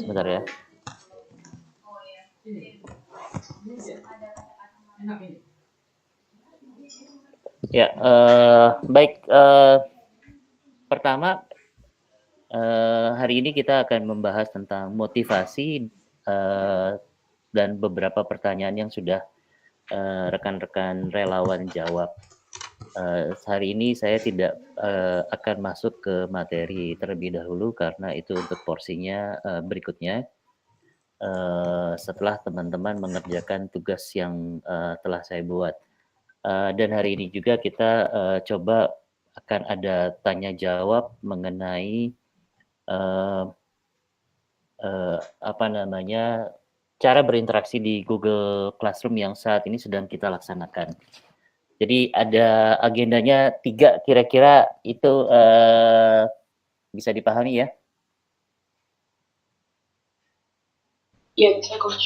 Sebentar ya. Ya, baik. Pertama, hari ini kita akan membahas tentang motivasi dan beberapa pertanyaan yang sudah rekan-rekan relawan jawab. Hari ini saya tidak akan masuk ke materi terlebih dahulu karena itu untuk porsinya berikutnya. Setelah teman-teman mengerjakan tugas yang telah saya buat. Dan hari ini juga kita coba akan ada tanya jawab mengenai cara berinteraksi di Google Classroom yang saat ini sedang kita laksanakan. Jadi ada agendanya 3 kira-kira itu bisa dipahami ya? Iya, bisa Coach.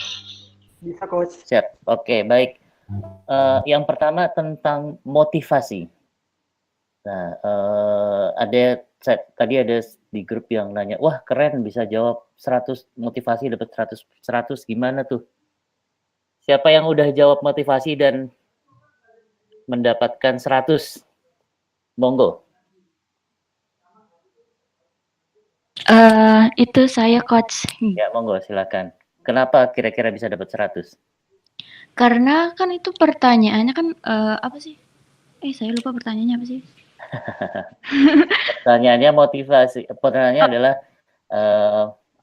Bisa Coach. Siap, oke baik. Yang pertama tentang motivasi. Nah, tadi ada di grup yang nanya, wah keren bisa jawab 100 motivasi dapat 100 gimana tuh? Siapa yang udah jawab motivasi dan mendapatkan 100? Monggo. Itu saya Coach. Ya monggo silakan. Kenapa kira-kira bisa dapat 100? Karena kan itu pertanyaannya kan apa sih? Saya lupa pertanyaannya apa sih? Pertanyaannya motivasi. Pertanyaannya adalah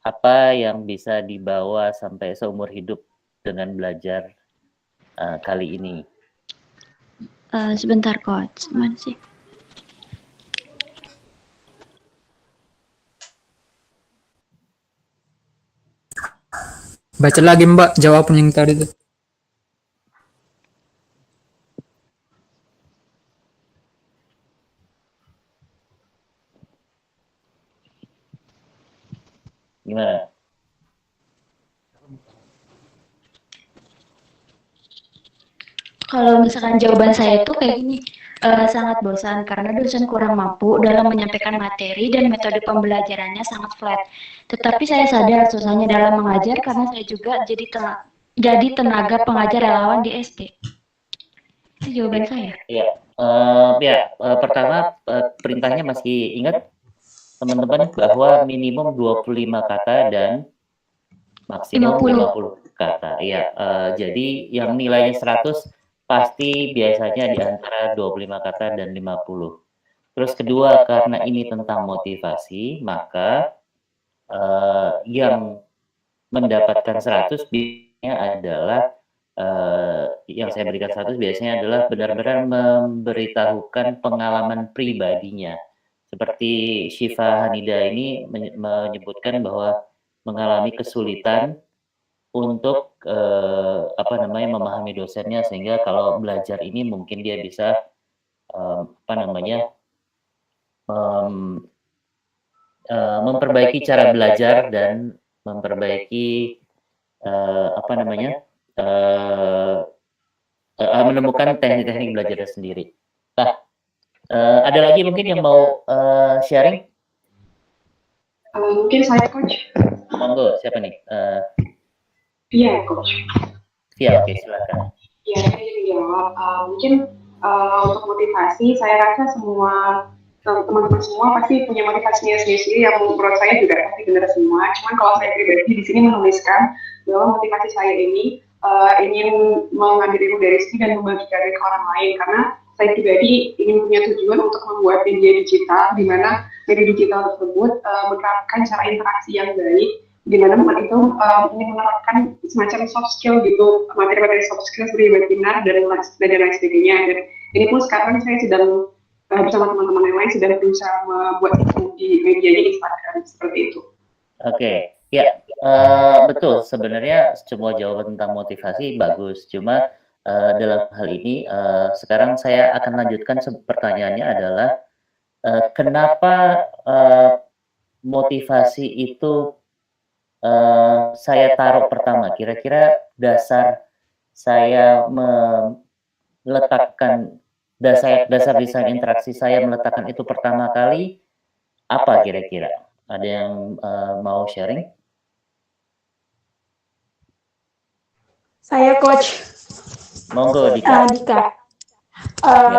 apa yang bisa dibawa sampai seumur hidup dengan belajar kali ini? Sebentar Coach, mana sih? Baca lagi Mbak jawaban yang tadi itu. Gimana? Kalau misalkan jawaban saya itu kayak gini, sangat bosan karena dosen kurang mampu dalam menyampaikan materi dan metode pembelajarannya sangat flat. Tetapi saya sadar susahnya dalam mengajar karena saya juga jadi tenaga pengajar relawan di SD. Itu jawaban saya. Iya. Pertama perintahnya masih ingat teman-teman bahwa minimum 25 kata dan maksimum 50 kata. Iya. Jadi yang nilainya 100 pasti biasanya di antara 25 kata dan 50. Terus kedua, karena ini tentang motivasi, maka yang mendapatkan 100 biasanya adalah yang saya berikan 100 biasanya adalah benar-benar memberitahukan pengalaman pribadinya. Seperti Syifa Hanida ini menyebutkan bahwa mengalami kesulitan untuk memahami dosennya, sehingga kalau belajar ini mungkin dia bisa memperbaiki cara belajar dan memperbaiki menemukan teknik-teknik belajar sendiri. Nah, ada lagi mungkin yang mau sharing? Mungkin saya Coach. Monggo, siapa nih? Iya Coach. Iya, oke, silakan. Ya, saya jadi jawab. Mungkin untuk motivasi, saya rasa semua teman-teman semua pasti punya motivasinya sendiri-sendiri yang menurut saya juga pasti benar semua. Cuman kalau saya pribadi di sini menuliskan bahwa motivasi saya ini ingin mengambil ilmu dari sini dan membagikan ke orang lain, karena saya pribadi ingin punya tujuan untuk membuat media digital, di mana media digital tersebut menerapkan cara interaksi yang baik, di mana itu ingin menerapkan semacam soft skill gitu, materi-materi soft skill seperti webinar dan lain sebagainya. Dan ini pun sekarang saya sedang bersama teman-teman yang lain sedang berusaha membuat di media Instagram seperti itu. Oke, ya betul. Sebenarnya semua jawaban tentang motivasi bagus. Cuma dalam hal ini sekarang saya akan lanjutkan pertanyaannya adalah kenapa motivasi itu saya taruh pertama. Kira-kira dasar saya meletakkan dasar desain interaksi saya meletakkan itu pertama kali apa kira-kira? Ada yang mau sharing? Saya coach Monggo Dika. Dika.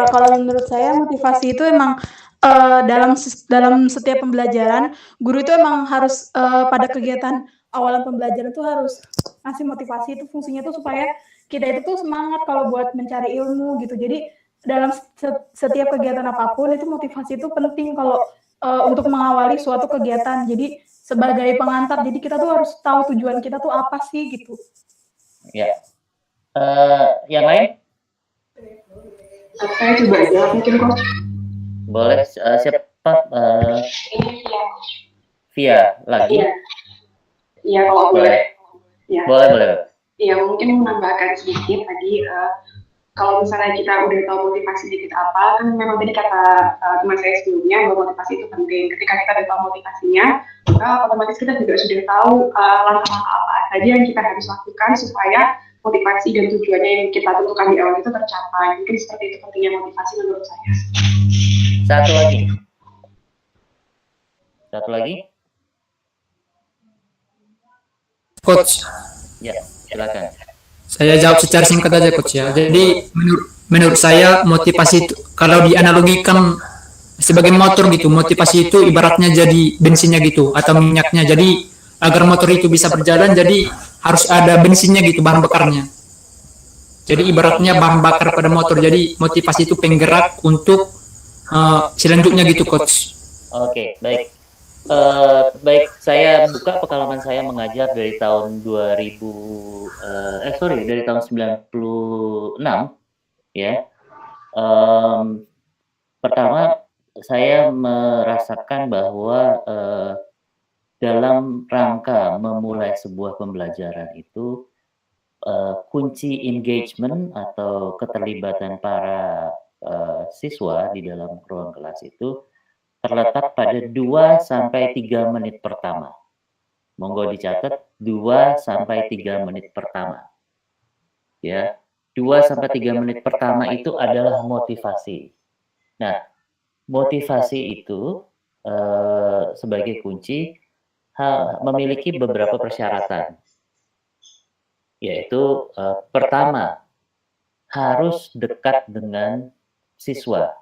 Kalau menurut saya motivasi itu emang dalam setiap pembelajaran guru itu emang harus pada kegiatan awalan pembelajaran tuh harus ngasih motivasi. Itu fungsinya tuh supaya kita itu tuh semangat kalau buat mencari ilmu gitu. Jadi dalam setiap kegiatan apapun itu motivasi itu penting kalau untuk mengawali suatu kegiatan. Jadi sebagai pengantar, jadi kita tuh harus tahu tujuan kita tuh apa sih gitu. Ya. Yang lain? Saya coba jawab mungkin coach. Boleh. Siapa? Ini Via. Via lagi? Iya kalau boleh. Ya. Boleh. Iya mungkin menambahkan sedikit tadi. Kalau misalnya kita udah tahu motivasi dikit apa, kan memang tadi kata teman saya sebelumnya bahwa motivasi itu penting. Ketika kita udah tahu motivasinya, maka otomatis kita juga sudah tahu langkah-langkah apa saja yang kita harus lakukan supaya motivasi dan tujuannya yang kita tentukan di awal itu tercapai. Mungkin seperti itu pentingnya motivasi menurut saya. Satu lagi. Coach, Ya, silakan. saya jawab secara singkat aja coach ya. Jadi menurut saya motivasi itu kalau dianalogikan sebagai motor gitu, motivasi itu ibaratnya jadi bensinnya gitu atau minyaknya. Jadi agar motor itu bisa berjalan, jadi harus ada bensinnya gitu, bahan bakarnya. Jadi ibaratnya bahan bakar pada motor. Jadi motivasi itu penggerak untuk selanjutnya gitu coach. Oke, baik. Baik, saya buka pengalaman saya mengajar dari tahun dari tahun 96 ya. Pertama saya merasakan bahwa dalam rangka memulai sebuah pembelajaran itu kunci engagement atau keterlibatan para siswa di dalam ruang kelas itu terletak pada 2-3 menit pertama. Monggo dicatat 2-3 menit pertama. Ya, 2-3 menit pertama itu adalah motivasi. Nah, motivasi itu sebagai kunci memiliki beberapa persyaratan. Yaitu pertama, harus dekat dengan siswa.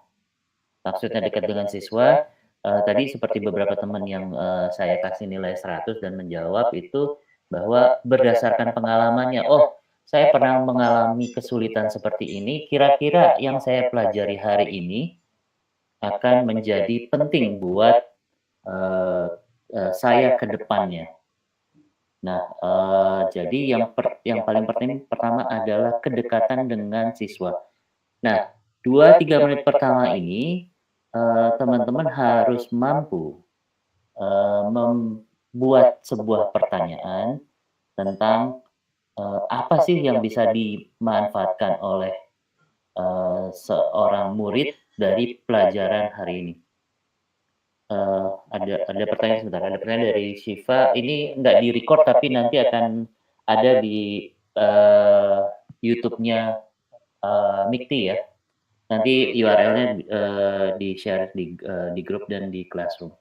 Maksudnya dekat dengan siswa, tadi seperti beberapa teman yang saya kasih nilai 100 dan menjawab itu bahwa berdasarkan pengalamannya, oh saya pernah mengalami kesulitan seperti ini, kira-kira yang saya pelajari hari ini akan menjadi penting buat saya ke depannya. Nah, jadi yang paling penting pertama adalah kedekatan dengan siswa. Nah, 2-3 menit pertama ini teman-teman harus mampu membuat sebuah pertanyaan tentang apa sih yang bisa dimanfaatkan oleh seorang murid dari pelajaran hari ini. Ada pertanyaan sebentar, ada pertanyaan dari Shiva. Ini nggak di-record tapi nanti akan ada di YouTube-nya Mikti ya. Nanti URL-nya di-share di grup dan di Classroom.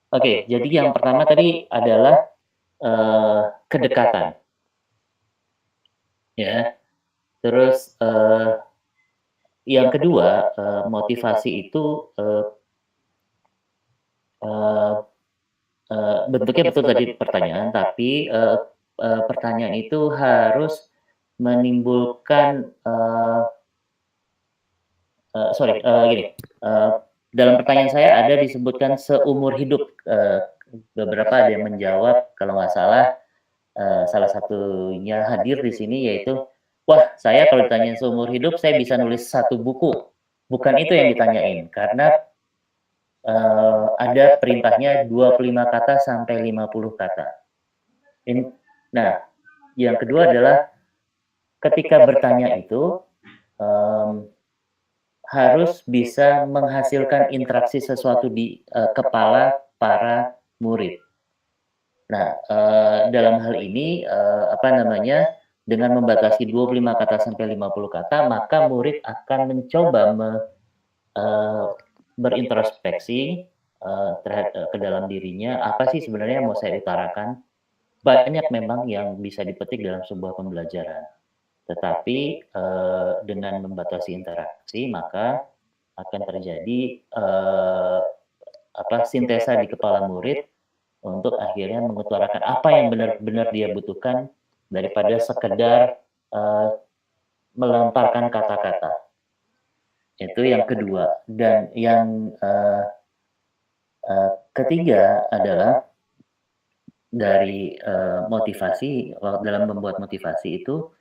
Oke, jadi yang pertama tadi adalah kedekatan. Ya. Terus yang kedua, motivasi itu bentuknya betul tadi pertanyaan, tapi pertanyaan itu harus menimbulkan dalam pertanyaan saya ada disebutkan seumur hidup. Beberapa ada yang menjawab, kalau nggak salah, salah satunya hadir di sini yaitu, wah saya kalau ditanya seumur hidup saya bisa nulis 1 buku. Bukan itu yang ditanyain, karena ada perintahnya 25 kata sampai 50 kata. Nah, yang kedua adalah ketika bertanya itu harus bisa menghasilkan interaksi sesuatu di kepala para murid. Nah, dalam hal ini dengan membatasi 25 kata sampai 50 kata, maka murid akan mencoba berintrospeksi ke dalam dirinya, apa sih sebenarnya yang mau saya utarakan. Banyak memang yang bisa dipetik dalam sebuah pembelajaran. Tetapi dengan membatasi interaksi, maka akan terjadi sintesa di kepala murid untuk akhirnya mengutarakan apa yang benar-benar dia butuhkan daripada sekedar melontarkan kata-kata. Itu yang kedua. Dan yang ketiga adalah dari motivasi. Dalam membuat motivasi itu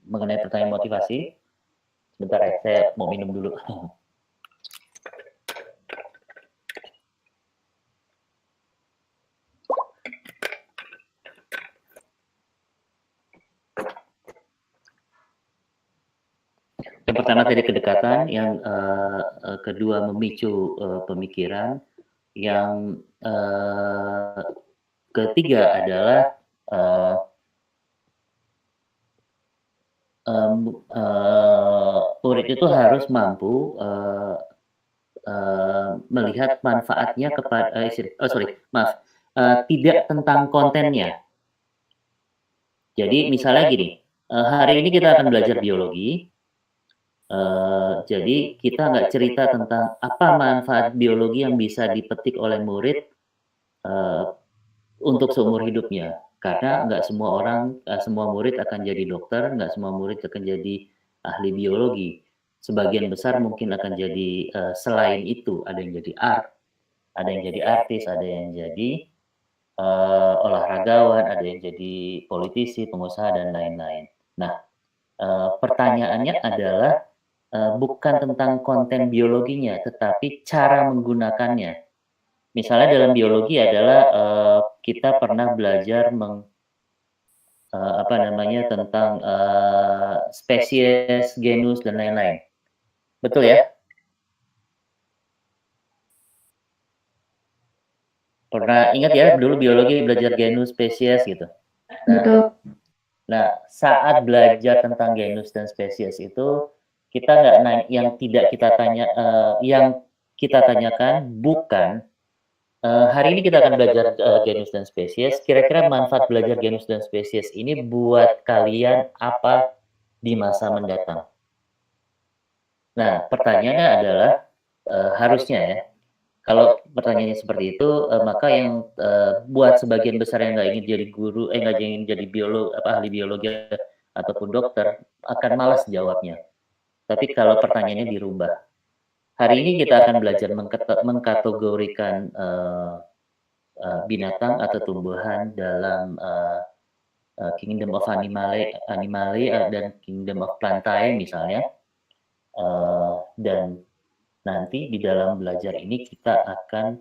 mengenai pertanyaan motivasi, sebentar ya, saya mau minum dulu. Yang pertama tadi kedekatan, yang kedua memicu pemikiran, yang ketiga adalah murid itu harus mampu melihat manfaatnya kepada tidak tentang kontennya. Jadi misalnya gini, hari ini kita akan belajar biologi. Jadi kita nggak cerita tentang apa manfaat biologi yang bisa dipetik oleh murid untuk seumur hidupnya, karena nggak semua murid akan jadi dokter, nggak semua murid akan jadi ahli biologi. Sebagian besar mungkin akan jadi selain itu, ada yang jadi ada yang jadi artis, ada yang jadi olahragawan, ada yang jadi politisi, pengusaha dan lain-lain. Nah, pertanyaannya adalah bukan tentang konten biologinya, tetapi cara menggunakannya. Misalnya dalam biologi adalah kita pernah belajar tentang spesies, genus dan lain-lain. Betul ya? Pernah ingat ya dulu biologi belajar genus, spesies gitu. Nah, saat belajar tentang genus dan spesies itu kita nggak nanya, yang kita tanyakan bukan hari ini kita akan belajar genus dan spesies. Kira-kira manfaat belajar genus dan spesies ini buat kalian apa di masa mendatang? Nah, pertanyaannya adalah harusnya ya, kalau pertanyaannya seperti itu, maka yang buat sebagian besar yang nggak ingin jadi guru, nggak ingin jadi ahli biologi ataupun dokter, akan malas jawabnya. Tapi kalau pertanyaannya dirubah, hari ini kita akan belajar mengkategorikan binatang atau tumbuhan dalam Kingdom of Animalia dan Kingdom of Plantae misalnya, dan nanti di dalam belajar ini kita akan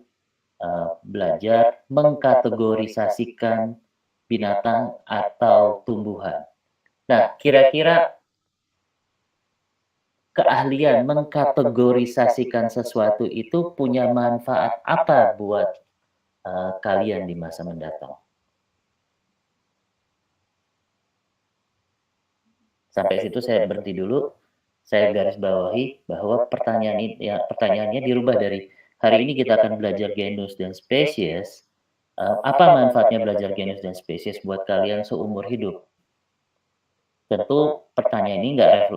belajar mengkategorisasikan binatang atau tumbuhan. Nah, kira-kira keahlian mengkategorisasikan sesuatu itu punya manfaat apa buat kalian di masa mendatang? Sampai situ saya berhenti dulu. Saya garis bawahi bahwa pertanyaannya dirubah dari hari ini kita akan belajar genus dan spesies. Apa manfaatnya belajar genus dan spesies buat kalian seumur hidup? Tentu pertanyaan ini nggak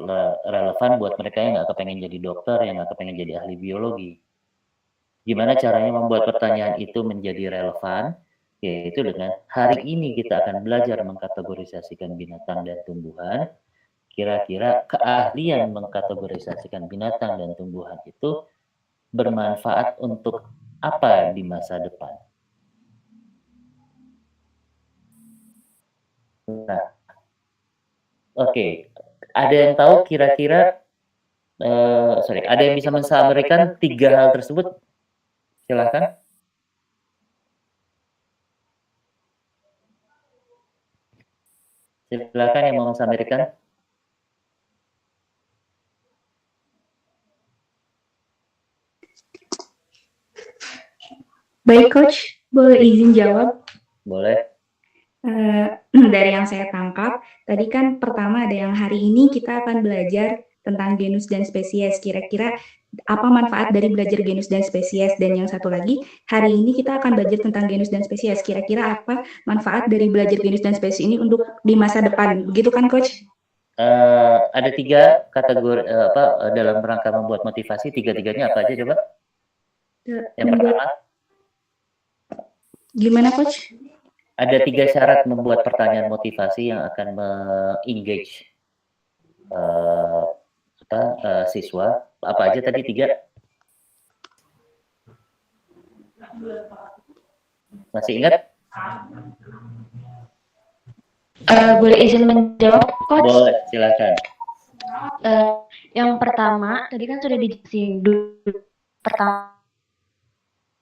relevan buat mereka yang nggak kepengen jadi dokter, yang nggak kepengen jadi ahli biologi. Gimana caranya membuat pertanyaan itu menjadi relevan? Yaitu dengan hari ini kita akan belajar mengkategorisasikan binatang dan tumbuhan. Kira-kira keahlian mengkategorisasikan binatang dan tumbuhan itu bermanfaat untuk apa di masa depan? Nah, oke. Ada yang tahu kira-kira, ada yang bisa mensummarikan 3 hal tersebut? Silakan. Silakan yang mau mensummarikan. Baik, Coach. Boleh izin jawab? Boleh. dari yang saya tangkap, tadi kan pertama ada yang hari ini kita akan belajar tentang genus dan spesies. Kira-kira apa manfaat dari belajar genus dan spesies? Dan yang satu lagi, hari ini kita akan belajar tentang genus dan spesies. Kira-kira apa manfaat dari belajar genus dan spesies ini untuk di masa depan? Begitu kan, Coach? Ada 3 kategori dalam rangka membuat motivasi, tiga-tiganya apa aja coba? Yang pertama, Gimana, Coach? ada 3 syarat membuat pertanyaan motivasi yang akan engage siswa. Apa aja tadi 3? Masih ingat? Boleh izin menjawab, Coach? Boleh, silakan. Yang pertama, tadi kan sudah dijelasin dulu. Pertama,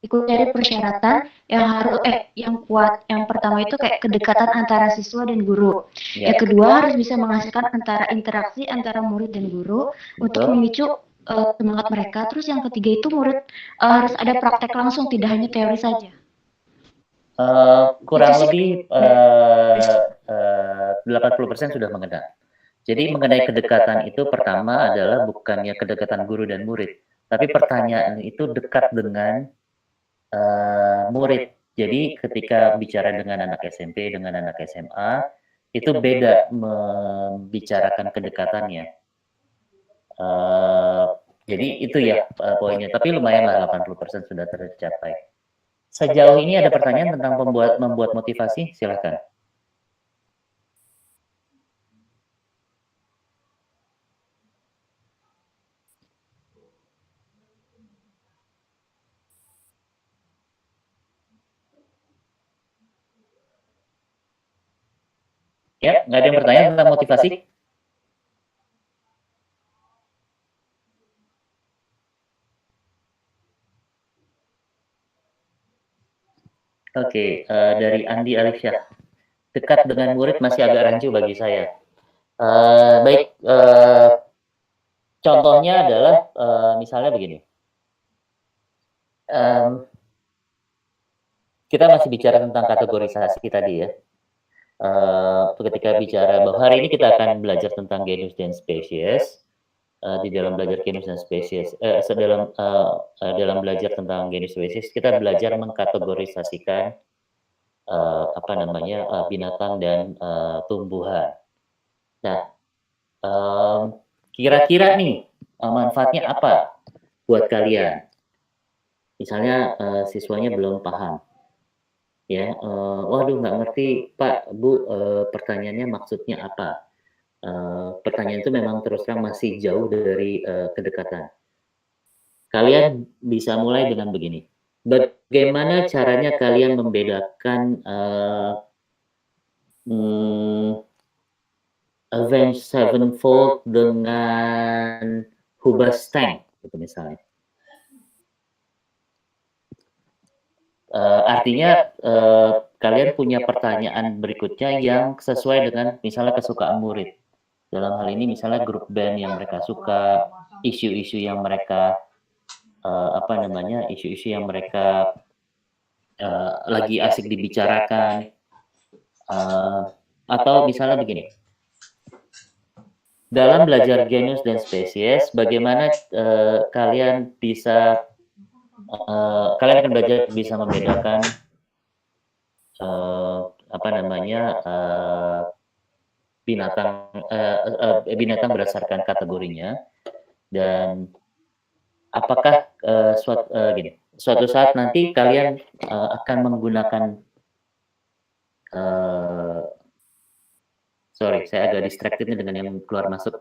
ikut cari persyaratan yang harus yang kuat. Yang pertama itu kayak kedekatan antara siswa dan guru. Ya, Yang kedua harus bisa menghasilkan antara interaksi antara murid dan guru untuk betul. memicu semangat mereka. Terus yang ketiga itu murid harus ada praktek langsung, tidak hanya teori saja. Kurang lebih 80% sudah mengenal. Jadi mengenai kedekatan itu pertama adalah bukannya kedekatan guru dan murid, tapi pertanyaan itu dekat dengan murid. Jadi ketika bicara dengan anak SMP, dengan anak SMA, itu beda membicarakan kedekatannya. Jadi itu ya poinnya. Tapi lumayan lah 80% sudah tercapai. Sejauh ini ada pertanyaan tentang membuat motivasi? Silakan. Ya, nggak ada yang bertanya tentang motivasi? Oke, dari Andi Alicia. Dekat dengan murid masih agak rancu bagi saya. Baik, contohnya adalah misalnya begini. Kita masih bicara tentang kategorisasi tadi ya. Ketika bicara bahwa hari ini kita akan belajar tentang genus dan spesies, di dalam belajar genus dan spesies, dalam belajar tentang genus spesies, kita belajar mengkategorisasikan binatang dan tumbuhan. Nah, kira-kira nih manfaatnya apa buat kalian? Misalnya siswanya belum paham, ya, waduh nggak ngerti Pak, Bu, pertanyaannya maksudnya apa? Pertanyaan itu memang terus terang masih jauh dari kedekatan. Kalian bisa mulai dengan begini. Bagaimana caranya kalian membedakan Avenged Sevenfold dengan Hoobastank, gitu misalnya. Artinya kalian punya pertanyaan berikutnya yang sesuai dengan misalnya kesukaan murid. Dalam hal ini misalnya grup band yang mereka suka, isu-isu yang mereka isu-isu yang mereka lagi asik dibicarakan, atau misalnya begini. Dalam belajar genus dan spesies, bagaimana kalian bisa kalian akan belajar bisa membedakan binatang berdasarkan kategorinya, dan apakah suatu saat nanti kalian akan menggunakan sorry, saya agak distracted nih dengan yang keluar masuk.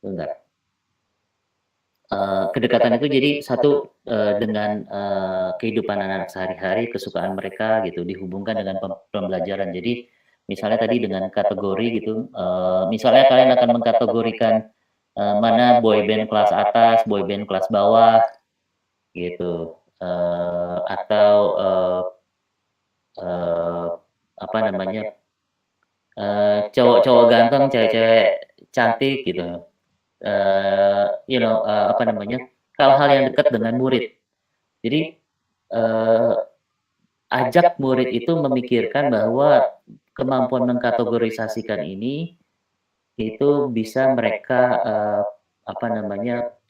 Bentar. Kedekatan itu jadi satu dengan kehidupan anak-anak sehari-hari, kesukaan mereka gitu, dihubungkan dengan pembelajaran. Jadi misalnya tadi dengan kategori gitu, misalnya kalian akan mengkategorikan mana boyband kelas atas, boyband kelas bawah, gitu, atau cowok-cowok ganteng, cewek-cewek cantik gitu. Hal-hal yang dekat dengan murid. Jadi ajak murid itu memikirkan bahwa kemampuan mengkategorisasikan ini itu bisa mereka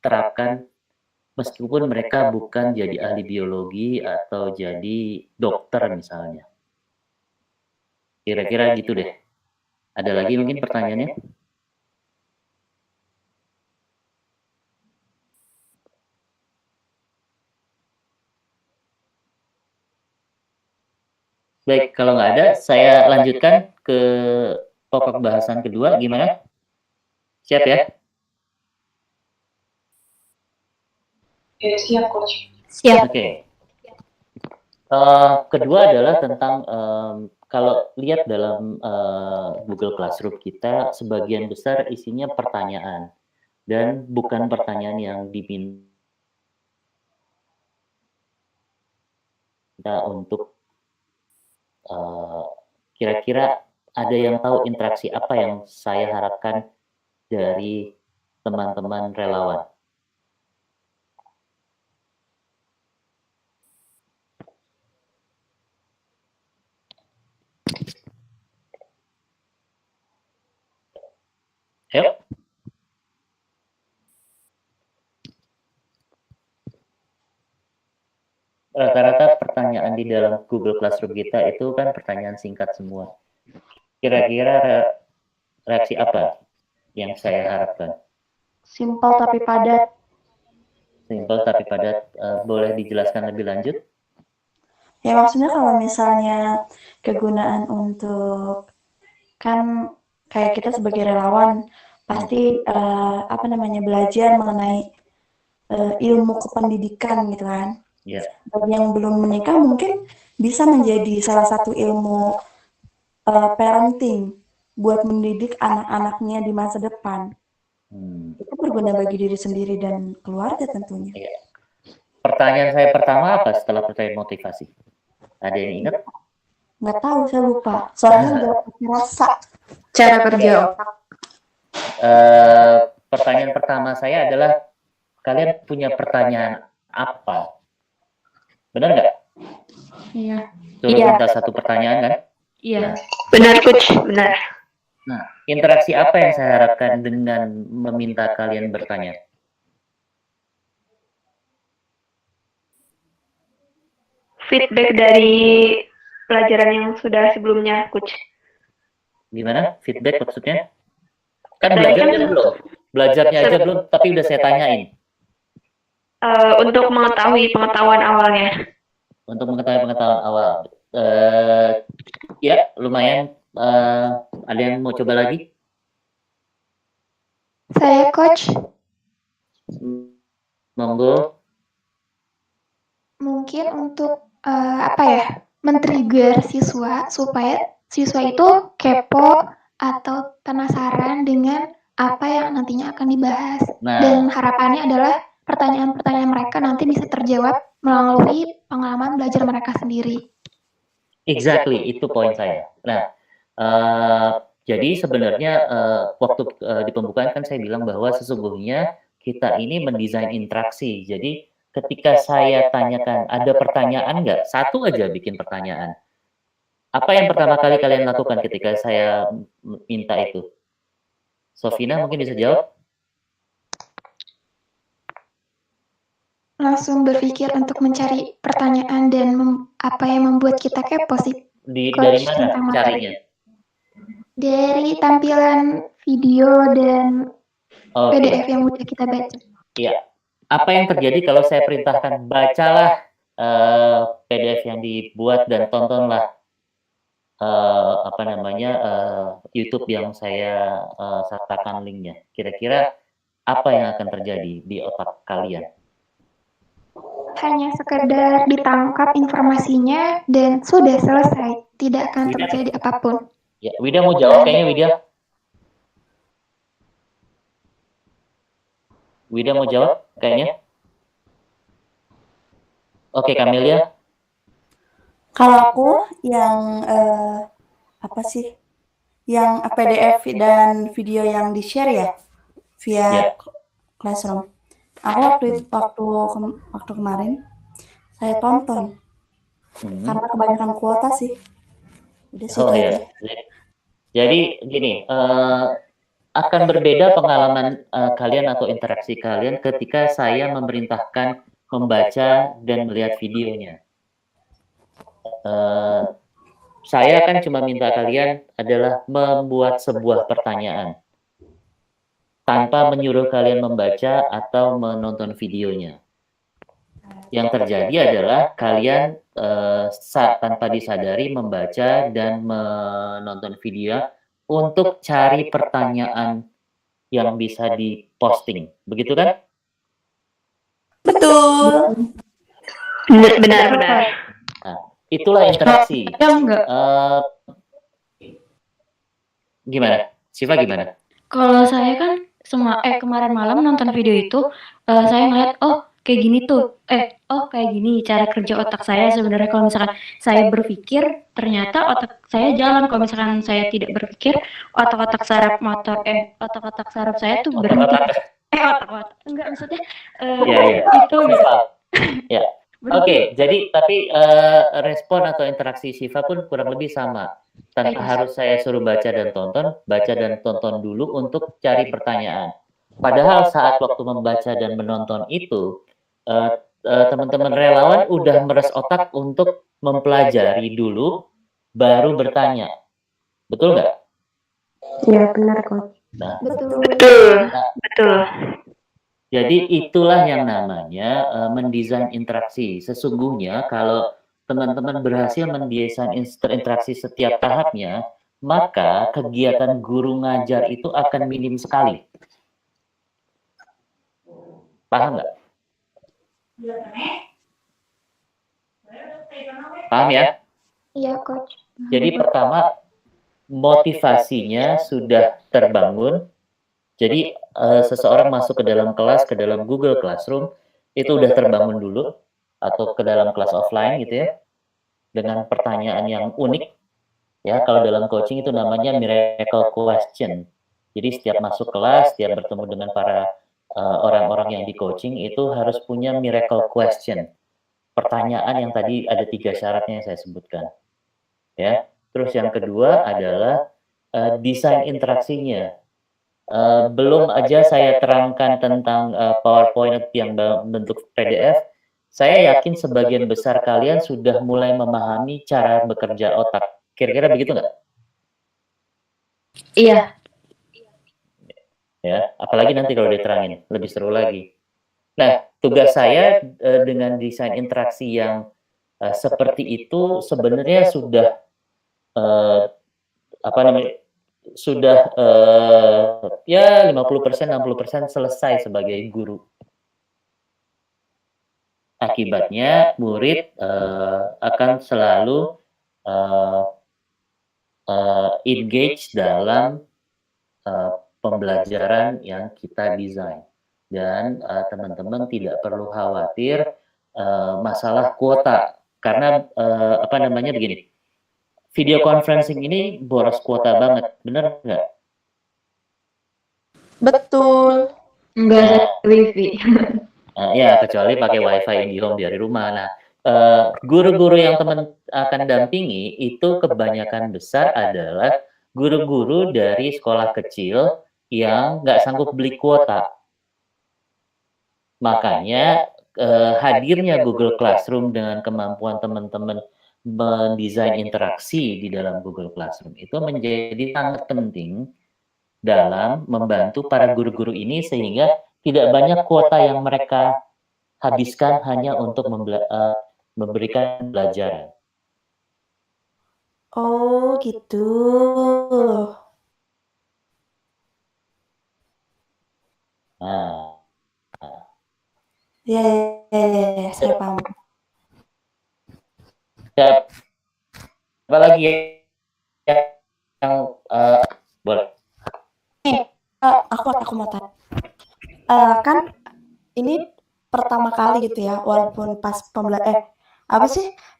terapkan meskipun mereka bukan jadi ahli biologi atau jadi dokter misalnya. Kira-kira gitu deh. Ada lagi mungkin pertanyaannya? Baik, kalau nggak ada, saya lanjutkan ke pokok bahasan kedua. Gimana? Siap ya? Siap, Coach. Siap. Oke. Kedua adalah tentang kalau lihat dalam Google Classroom kita, sebagian besar isinya pertanyaan dan bukan pertanyaan yang diminta untuk kira-kira ada yang tahu interaksi apa yang saya harapkan dari teman-teman relawan? Ayo. Rata-rata pertanyaan di dalam Google Classroom kita itu kan pertanyaan singkat semua. Kira-kira reaksi apa yang saya harapkan? Simpel tapi padat. Simpel tapi padat. Boleh dijelaskan lebih lanjut? Ya maksudnya kalau misalnya kegunaan untuk kan kayak kita sebagai relawan pasti belajar mengenai ilmu kependidikan gitu kan. Ya. Bagi yang belum menikah mungkin bisa menjadi salah satu ilmu parenting buat mendidik anak-anaknya di masa depan. Itu berguna bagi diri sendiri dan keluarga tentunya. Ya. Pertanyaan saya pertama apa setelah pertanyaan motivasi? Ada yang ingat? Nggak tahu, saya lupa. Soalnya nggak rasa. Cara kerja otak. Pertanyaan pertama saya adalah, kalian punya pertanyaan apa? Benar nggak? Iya. Suruh minta satu pertanyaan kan? Iya. Benar, Coach. Benar. Nah, interaksi apa yang saya harapkan dengan meminta kalian bertanya? Feedback dari pelajaran yang sudah sebelumnya, Coach. Gimana? Feedback maksudnya? Kan belajarnya belum. Belajarnya aja belum, tapi udah saya tanyain. Untuk mengetahui pengetahuan awalnya. Untuk mengetahui pengetahuan awal. Ya, lumayan. Ada yang mau coba lagi? Saya Coach, Monggo. mungkin untuk men-trigger siswa supaya siswa itu kepo atau penasaran dengan apa yang nantinya akan dibahas. Nah. Dan harapannya adalah pertanyaan-pertanyaan mereka nanti bisa terjawab melalui pengalaman belajar mereka sendiri. Exactly, itu poin saya. Nah, jadi sebenarnya waktu di pembukaan kan saya bilang bahwa sesungguhnya kita ini mendesain interaksi. Jadi ketika saya tanyakan, ada pertanyaan nggak? Satu aja bikin pertanyaan. Apa yang pertama kali kalian lakukan ketika saya minta itu? Sofina mungkin bisa jawab? Langsung berpikir untuk mencari pertanyaan dan apa yang membuat kita kepo sih. Dari mana carinya? Dari tampilan video dan PDF yang udah kita baca. Iya. Apa yang terjadi kalau saya perintahkan bacalah PDF yang dibuat dan tontonlah YouTube yang saya sertakan linknya. Kira-kira apa yang akan terjadi di otak kalian? Hanya sekedar ditangkap informasinya dan sudah selesai, tidak akan terjadi apapun. Ya, Wida mau jawab kayaknya Wida. Wida mau jawab kayaknya. Oke, Camelia. Kalau aku yang yang PDF dan video yang di-share ya via Classroom. Aku waktu kemarin saya tonton Karena kebanyakan kuota sih. Udah sih Oh itu ya, aja. jadi gini, akan berbeda pengalaman kalian atau interaksi kalian ketika saya memerintahkan membaca dan melihat videonya. Saya kan cuma minta kalian adalah membuat sebuah pertanyaan tanpa menyuruh kalian membaca atau menonton videonya. Yang terjadi adalah kalian tanpa disadari membaca dan menonton video untuk cari pertanyaan yang bisa diposting. Begitu kan? Betul. Benar. Nah, itulah interaksi. Ya enggak. Gimana? Siva gimana? Kalau saya kan kemarin malam nonton video itu, saya ngeliat, oh kayak gini tuh, kayak gini cara kerja otak saya sebenarnya. Kalau misalkan saya berpikir, ternyata otak saya jalan. Kalau misalkan saya tidak berpikir, otak-otak saraf saya tuh berhenti. Otak-otak, enggak maksudnya, itu Ya. Oke, jadi tapi respon atau interaksi Siva pun kurang lebih sama. Tanpa harus saya suruh baca dan tonton dulu untuk cari pertanyaan. Padahal saat waktu membaca dan menonton itu, teman-teman relawan udah meres otak untuk mempelajari dulu, baru bertanya. Betul nggak? Iya, benar kok. Nah, Betul. jadi itulah yang namanya mendesain interaksi. Sesungguhnya kalau teman-teman berhasil mendesain interaksi setiap tahapnya, maka kegiatan guru ngajar itu akan minim sekali. Paham nggak? Paham ya? Iya, Coach. Jadi pertama, motivasinya sudah terbangun. Jadi seseorang masuk ke dalam kelas, ke dalam Google Classroom, itu udah terbangun dulu, atau ke dalam kelas offline gitu ya, dengan pertanyaan yang unik. Ya, kalau dalam coaching itu namanya miracle question. Jadi setiap masuk kelas, setiap bertemu dengan para orang-orang yang di coaching itu harus punya miracle question. Pertanyaan yang tadi ada 3 syaratnya yang saya sebutkan. Ya. Terus yang kedua adalah desain interaksinya. Belum aja saya terangkan tentang PowerPoint yang bentuk PDF, saya yakin sebagian besar kalian sudah mulai memahami cara bekerja otak. Kira-kira begitu nggak? Iya. Ya, apalagi nanti kalau diterangin, lebih seru lagi. Nah, tugas saya dengan desain interaksi yang seperti itu sebenarnya sudah sudah ya 50%, 60% selesai sebagai guru. Akibatnya murid akan selalu engage dalam pembelajaran yang kita desain. Dan teman-teman tidak perlu khawatir masalah kuota. Karena begini, video conferencing ini boros kuota banget, bener nggak? Betul. Enggak wifi. Ya, kecuali pakai wifi IndiHome dari rumah. Nah, guru-guru yang teman akan dampingi itu kebanyakan besar adalah guru-guru dari sekolah kecil yang nggak sanggup beli kuota. Makanya hadirnya Google Classroom dengan kemampuan teman-teman mendesain interaksi di dalam Google Classroom itu menjadi sangat penting dalam membantu para guru-guru ini sehingga tidak banyak kuota yang mereka habiskan hanya untuk memberikan pelajaran. Oh, gitu. Nah, Ya, saya paham. Apa lagi yang boleh? Aku mau tanya. Kan ini pertama kali gitu ya, walaupun pas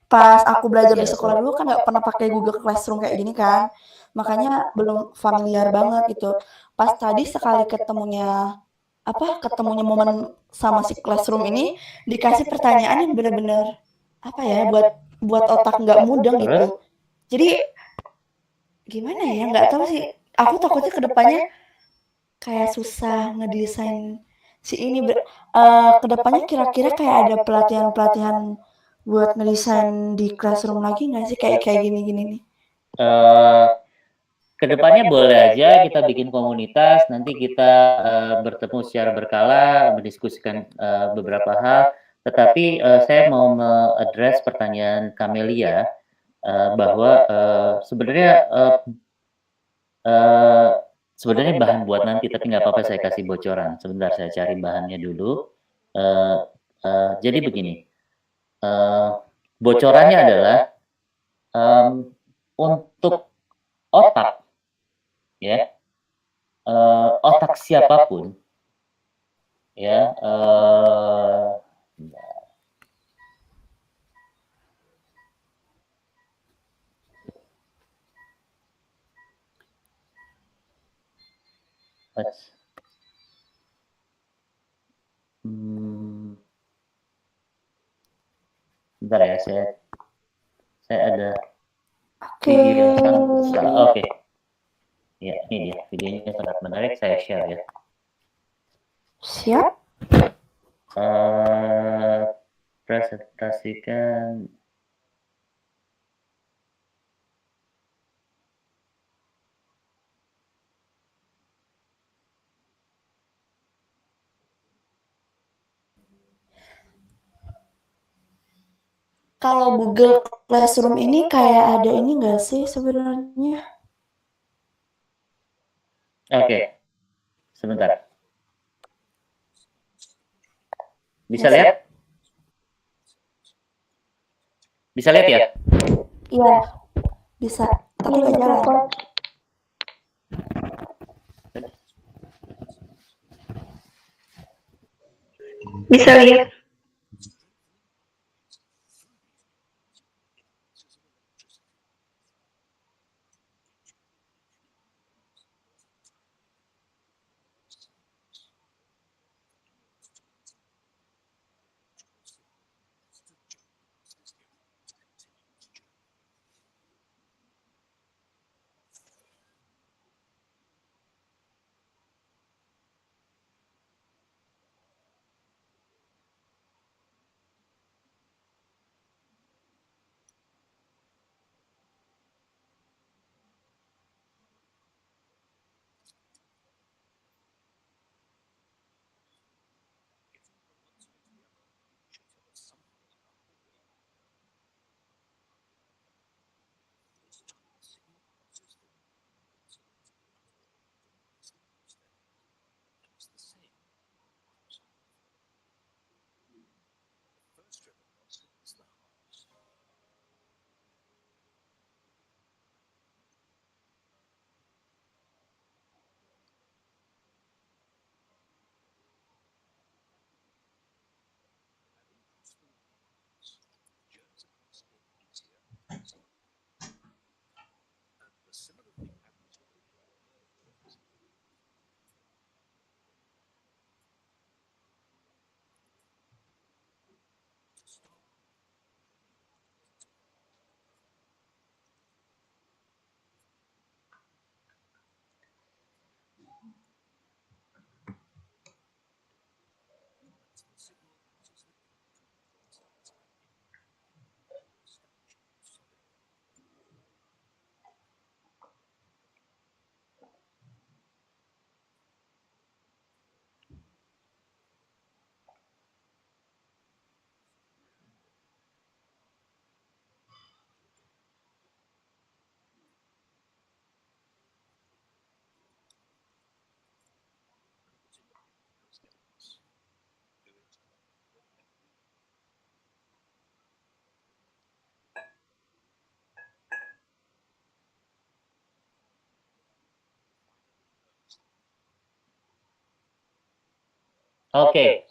pas aku belajar di sekolah dulu kan nggak pernah pakai Google Classroom kayak gini kan, makanya belum familiar banget gitu. Pas tadi sekali ketemunya momen sama si Classroom ini dikasih pertanyaan yang benar-benar apa ya, buat otak nggak mudeng gitu. Terus? Jadi gimana ya, nggak tahu sih. Aku takutnya ke depannya kayak susah ngedesain si ini. Ke depannya kira-kira kayak ada pelatihan-pelatihan buat ngedesain di classroom lagi nggak sih, kayak kayak gini-gini nih? Kedepannya boleh aja kita bikin komunitas, nanti kita bertemu secara berkala, mendiskusikan beberapa hal. Tetapi saya mau mengadres pertanyaan Camelia bahwa sebenarnya bahan buat nanti, tapi nggak apa-apa saya kasih bocoran. Sebentar saya cari bahannya dulu. Jadi begini, bocorannya adalah untuk otak, ya, otak siapapun, ya, bentar ya, saya ada video yang oke. Ya, ini dia videonya sangat menarik, saya share ya. Siap. Presentasikan. Kalau Google Classroom ini kayak ada ini nggak sih sebenarnya? Oke, sebentar. Bisa lihat? Bisa lihat ya? Iya, bisa. Tapi nggak jalan. Bisa lihat. Oke,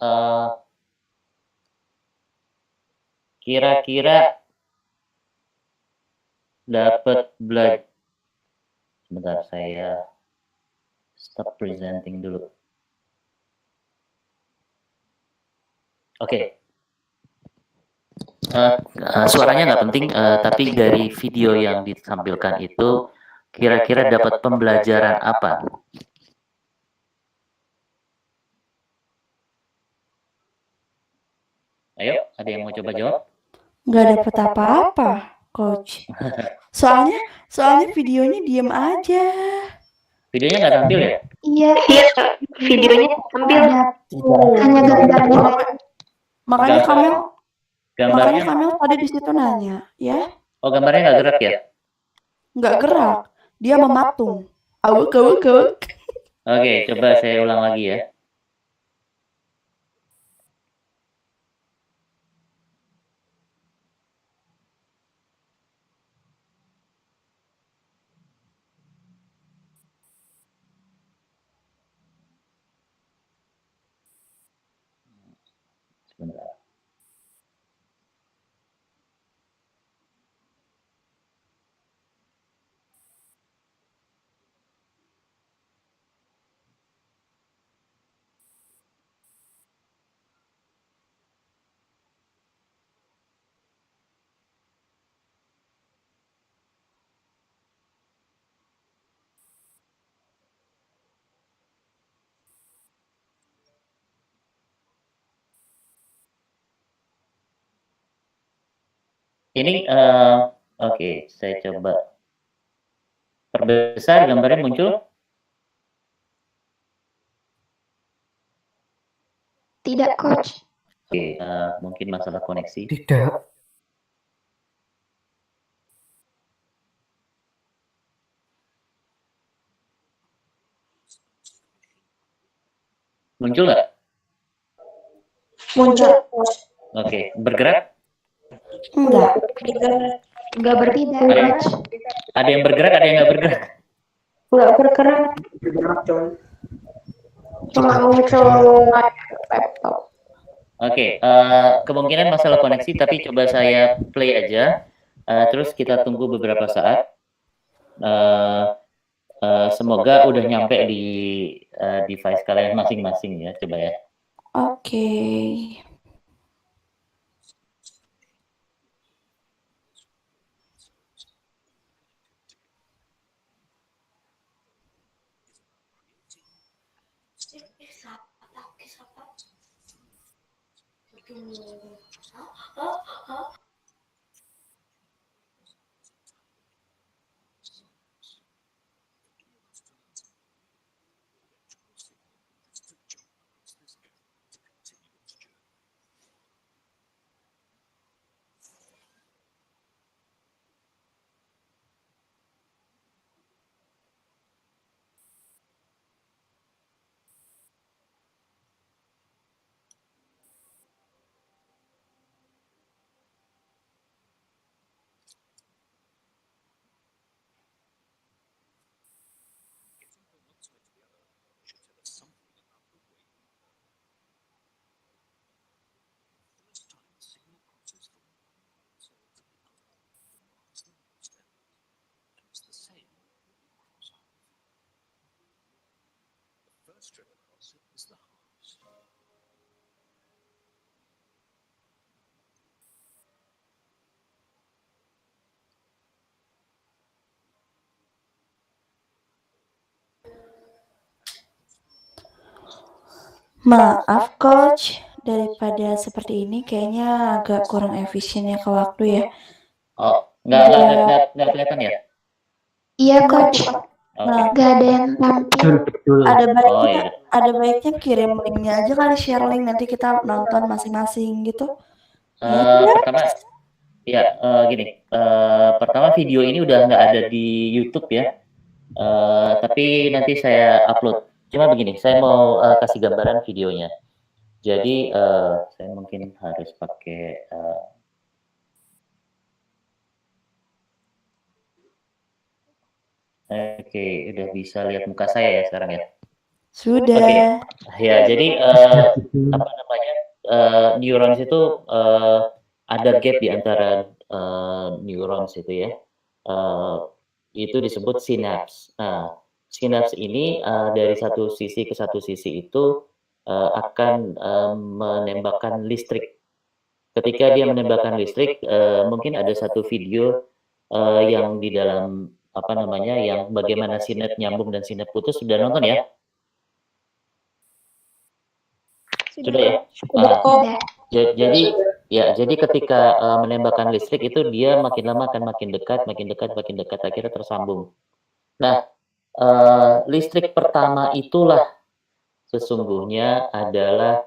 kira-kira dapat belajar. Sebentar, saya stop presenting dulu. Oke. Suaranya nggak penting, tapi dari video yang ditampilkan itu kira-kira dapat pembelajaran apa? Ayo, ada yang mau coba jawab? Nggak dapet apa-apa, Coach. Soalnya videonya diem aja. Videonya nggak tampil ya? Iya, Iya, Kak. Videonya tampil. hanya gambarnya. Makanya Gambarnya, Kamel tadi di situ nanya, ya? oh gambarnya nggak gerak ya? Nggak gerak. Dia mematung. Awuk. Oke, coba saya ulang lagi ya. Sebentar. Ini, oke, saya coba perbesar gambarnya muncul. Tidak, Coach. Oke, mungkin masalah koneksi. Tidak. Muncul nggak? Muncul. Oke, bergerak? Enggak. Nggak berbeda, Ada, Coach. ada yang bergerak, ada yang nggak bergerak. Nggak bergerak. Cuma muncul laptop. Oke, kemungkinan masalah koneksi, tapi coba saya play aja. Terus kita tunggu beberapa saat. Semoga udah nyampe di device kalian masing-masing ya, coba ya. Oke. Maaf, Coach. Daripada seperti ini kayaknya agak kurang efisien ya ke waktu ya. Oh, nggak kelihatan ya? Iya, Coach. Oke. Nah, Nggak ada yang tampil. Betul. Oh ya. ada baiknya kirim linknya aja kali, share link, nanti kita nonton masing-masing gitu. Pertama, ya gini. Pertama video ini udah nggak ada di YouTube ya. Tapi nanti saya upload. Cuma begini, saya mau kasih gambaran videonya. Jadi saya mungkin harus pakai oke, udah bisa lihat muka saya ya sekarang ya. Sudah. Oke. Ya, jadi apa namanya? Neurons itu ada gap di antara neurons itu ya. Itu disebut sinaps. Nah, sinaps ini dari satu sisi ke satu sisi itu akan menembakkan listrik ketika dia menembakkan listrik, mungkin ada satu video yang di dalam apa namanya, yang bagaimana sinet nyambung dan sinet putus, sudah nonton ya? Sudah ya? Jadi ya, jadi ketika menembakkan listrik itu dia makin lama akan makin dekat, akhirnya tersambung. Nah, listrik pertama itulah sesungguhnya adalah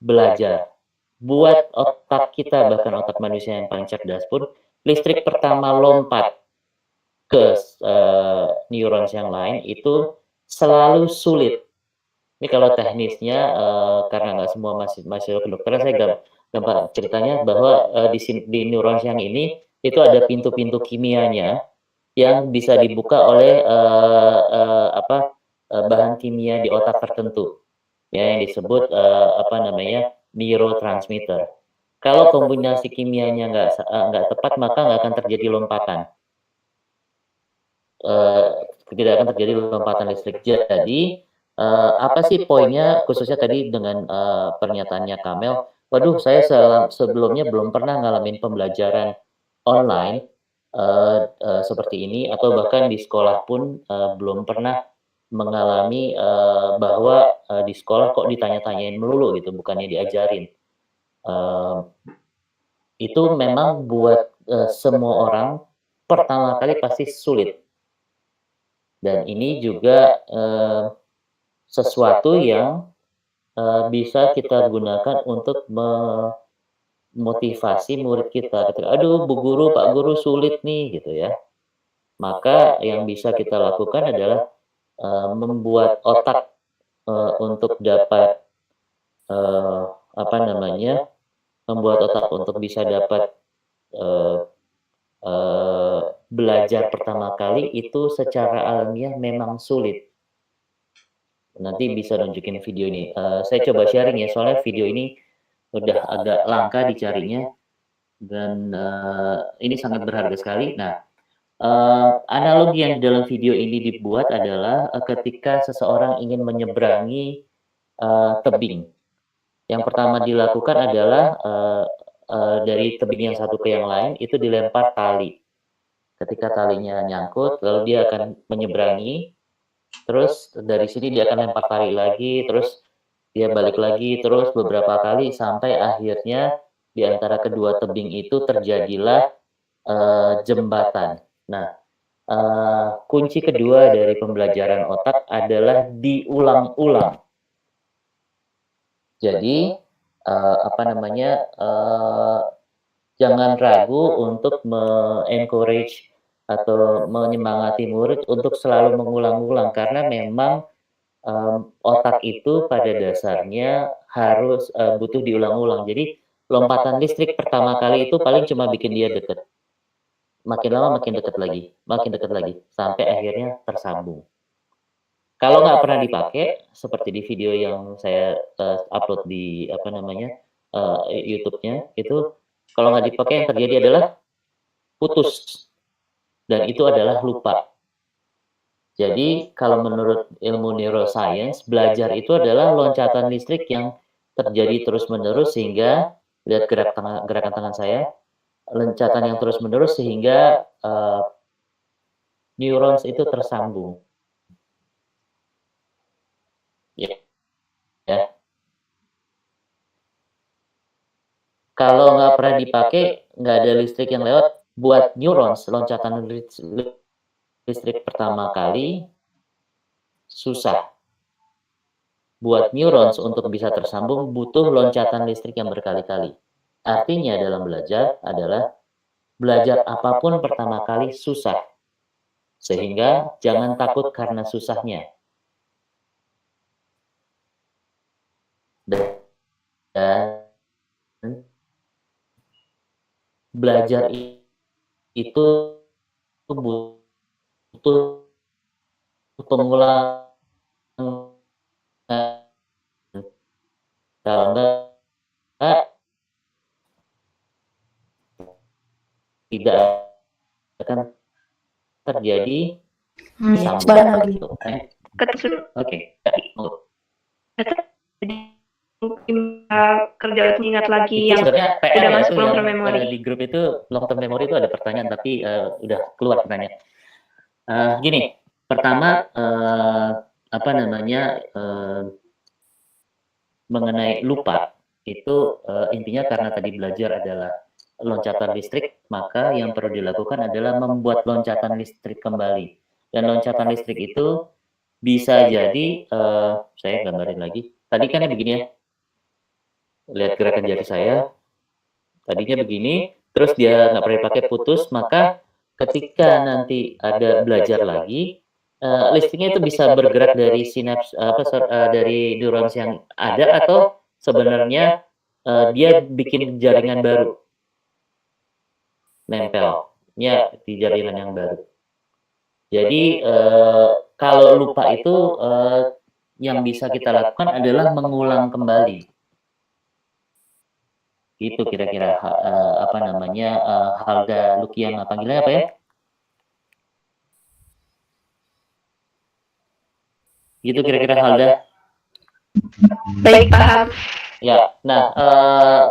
belajar. Buat otak kita, bahkan otak manusia yang paling cerdas pun, listrik pertama lompat ke neurons yang lain itu selalu sulit. Ini kalau teknisnya, karena nggak semua mahasiswa kedokteran, saya gampang ceritanya bahwa di neurons yang ini itu ada pintu-pintu kimianya yang bisa dibuka oleh bahan kimia di otak tertentu, ya, yang disebut neurotransmitter. Kalau kombinasi kimianya nggak tepat, maka nggak akan terjadi lompatan. Tidak akan terjadi lompatan listrik. Jadi apa sih poinnya, khususnya tadi dengan pernyataannya Kamel, waduh, saya sebelumnya belum pernah ngalamin pembelajaran online seperti ini, atau bahkan di sekolah pun belum pernah mengalami bahwa di sekolah kok ditanya-tanyain melulu gitu, bukannya diajarin. Itu memang buat semua orang pertama kali pasti sulit. Dan ini juga sesuatu yang bisa kita gunakan untuk memotivasi murid kita. Ketika, aduh, Bu Guru, Pak Guru sulit nih, gitu ya. Maka yang bisa kita lakukan adalah membuat otak untuk dapat membuat otak untuk bisa dapat belajar pertama kali itu secara alamiah memang sulit. Nanti bisa nunjukin video ini. Saya coba sharing ya, soalnya video ini udah agak langka dicarinya, dan ini sangat berharga sekali. Nah, analogi yang di dalam video ini dibuat adalah ketika seseorang ingin menyeberangi tebing. Yang pertama dilakukan adalah dari tebing yang satu ke yang lain itu dilempar tali. Ketika talinya nyangkut, lalu dia akan menyeberangi. Terus dari sini dia akan lempar tali lagi, terus dia balik lagi, terus beberapa kali sampai akhirnya di antara kedua tebing itu terjadilah jembatan. Nah, kunci kedua dari pembelajaran otak adalah diulang-ulang. Jadi jangan ragu untuk me-encourage atau menyemangati murid untuk selalu mengulang-ulang, karena memang otak itu pada dasarnya harus butuh diulang-ulang. Jadi lompatan listrik pertama kali itu paling cuma bikin dia deket. Makin lama makin dekat lagi, sampai akhirnya tersambung. Kalau nggak pernah dipakai, seperti di video yang saya upload di YouTube-nya, itu kalau nggak dipakai yang terjadi adalah putus. Dan itu adalah lupa. Jadi kalau menurut ilmu neuroscience, belajar itu adalah loncatan listrik yang terjadi terus-menerus sehingga, lihat gerakan tangan saya, loncatan yang terus-menerus sehingga neurons itu tersambung. Ya. Kalau nggak pernah dipakai, nggak ada listrik yang lewat, buat neurons, loncatan listrik pertama kali susah. Buat neurons untuk bisa tersambung butuh loncatan listrik yang berkali-kali. Artinya dalam belajar adalah belajar apapun pertama kali susah. Sehingga jangan takut karena susahnya. Dan belajar itu butuh pengulangan. Kalau enggak, tidak akan terjadi sambungan. Oke. kerja mengingat lagi Itu yang sebenarnya PR udah ya, masuk itu long yang term memory. di grup itu long term memory itu ada pertanyaan tapi udah keluar pertanyaan. Gini, pertama apa namanya mengenai lupa itu intinya karena tadi belajar adalah loncatan listrik, maka yang perlu dilakukan adalah membuat loncatan listrik kembali. Dan loncatan listrik itu bisa jadi saya gambarin lagi. Tadi kan begini ya, lihat gerakan jari saya. Tadinya begini, terus dia nggak pernah pakai putus, maka ketika nanti ada belajar lagi, listriknya itu bisa bergerak dari sinaps dari neurons yang ada atau sebenarnya dia bikin jaringan baru, nempelnya di jaringan yang baru. Jadi kalau lupa itu yang bisa kita lakukan adalah mengulang kembali. Itu kira-kira apa namanya Halda Lukian panggilannya apa ya? Gitu kira-kira Halda. Baik, paham. Ya, nah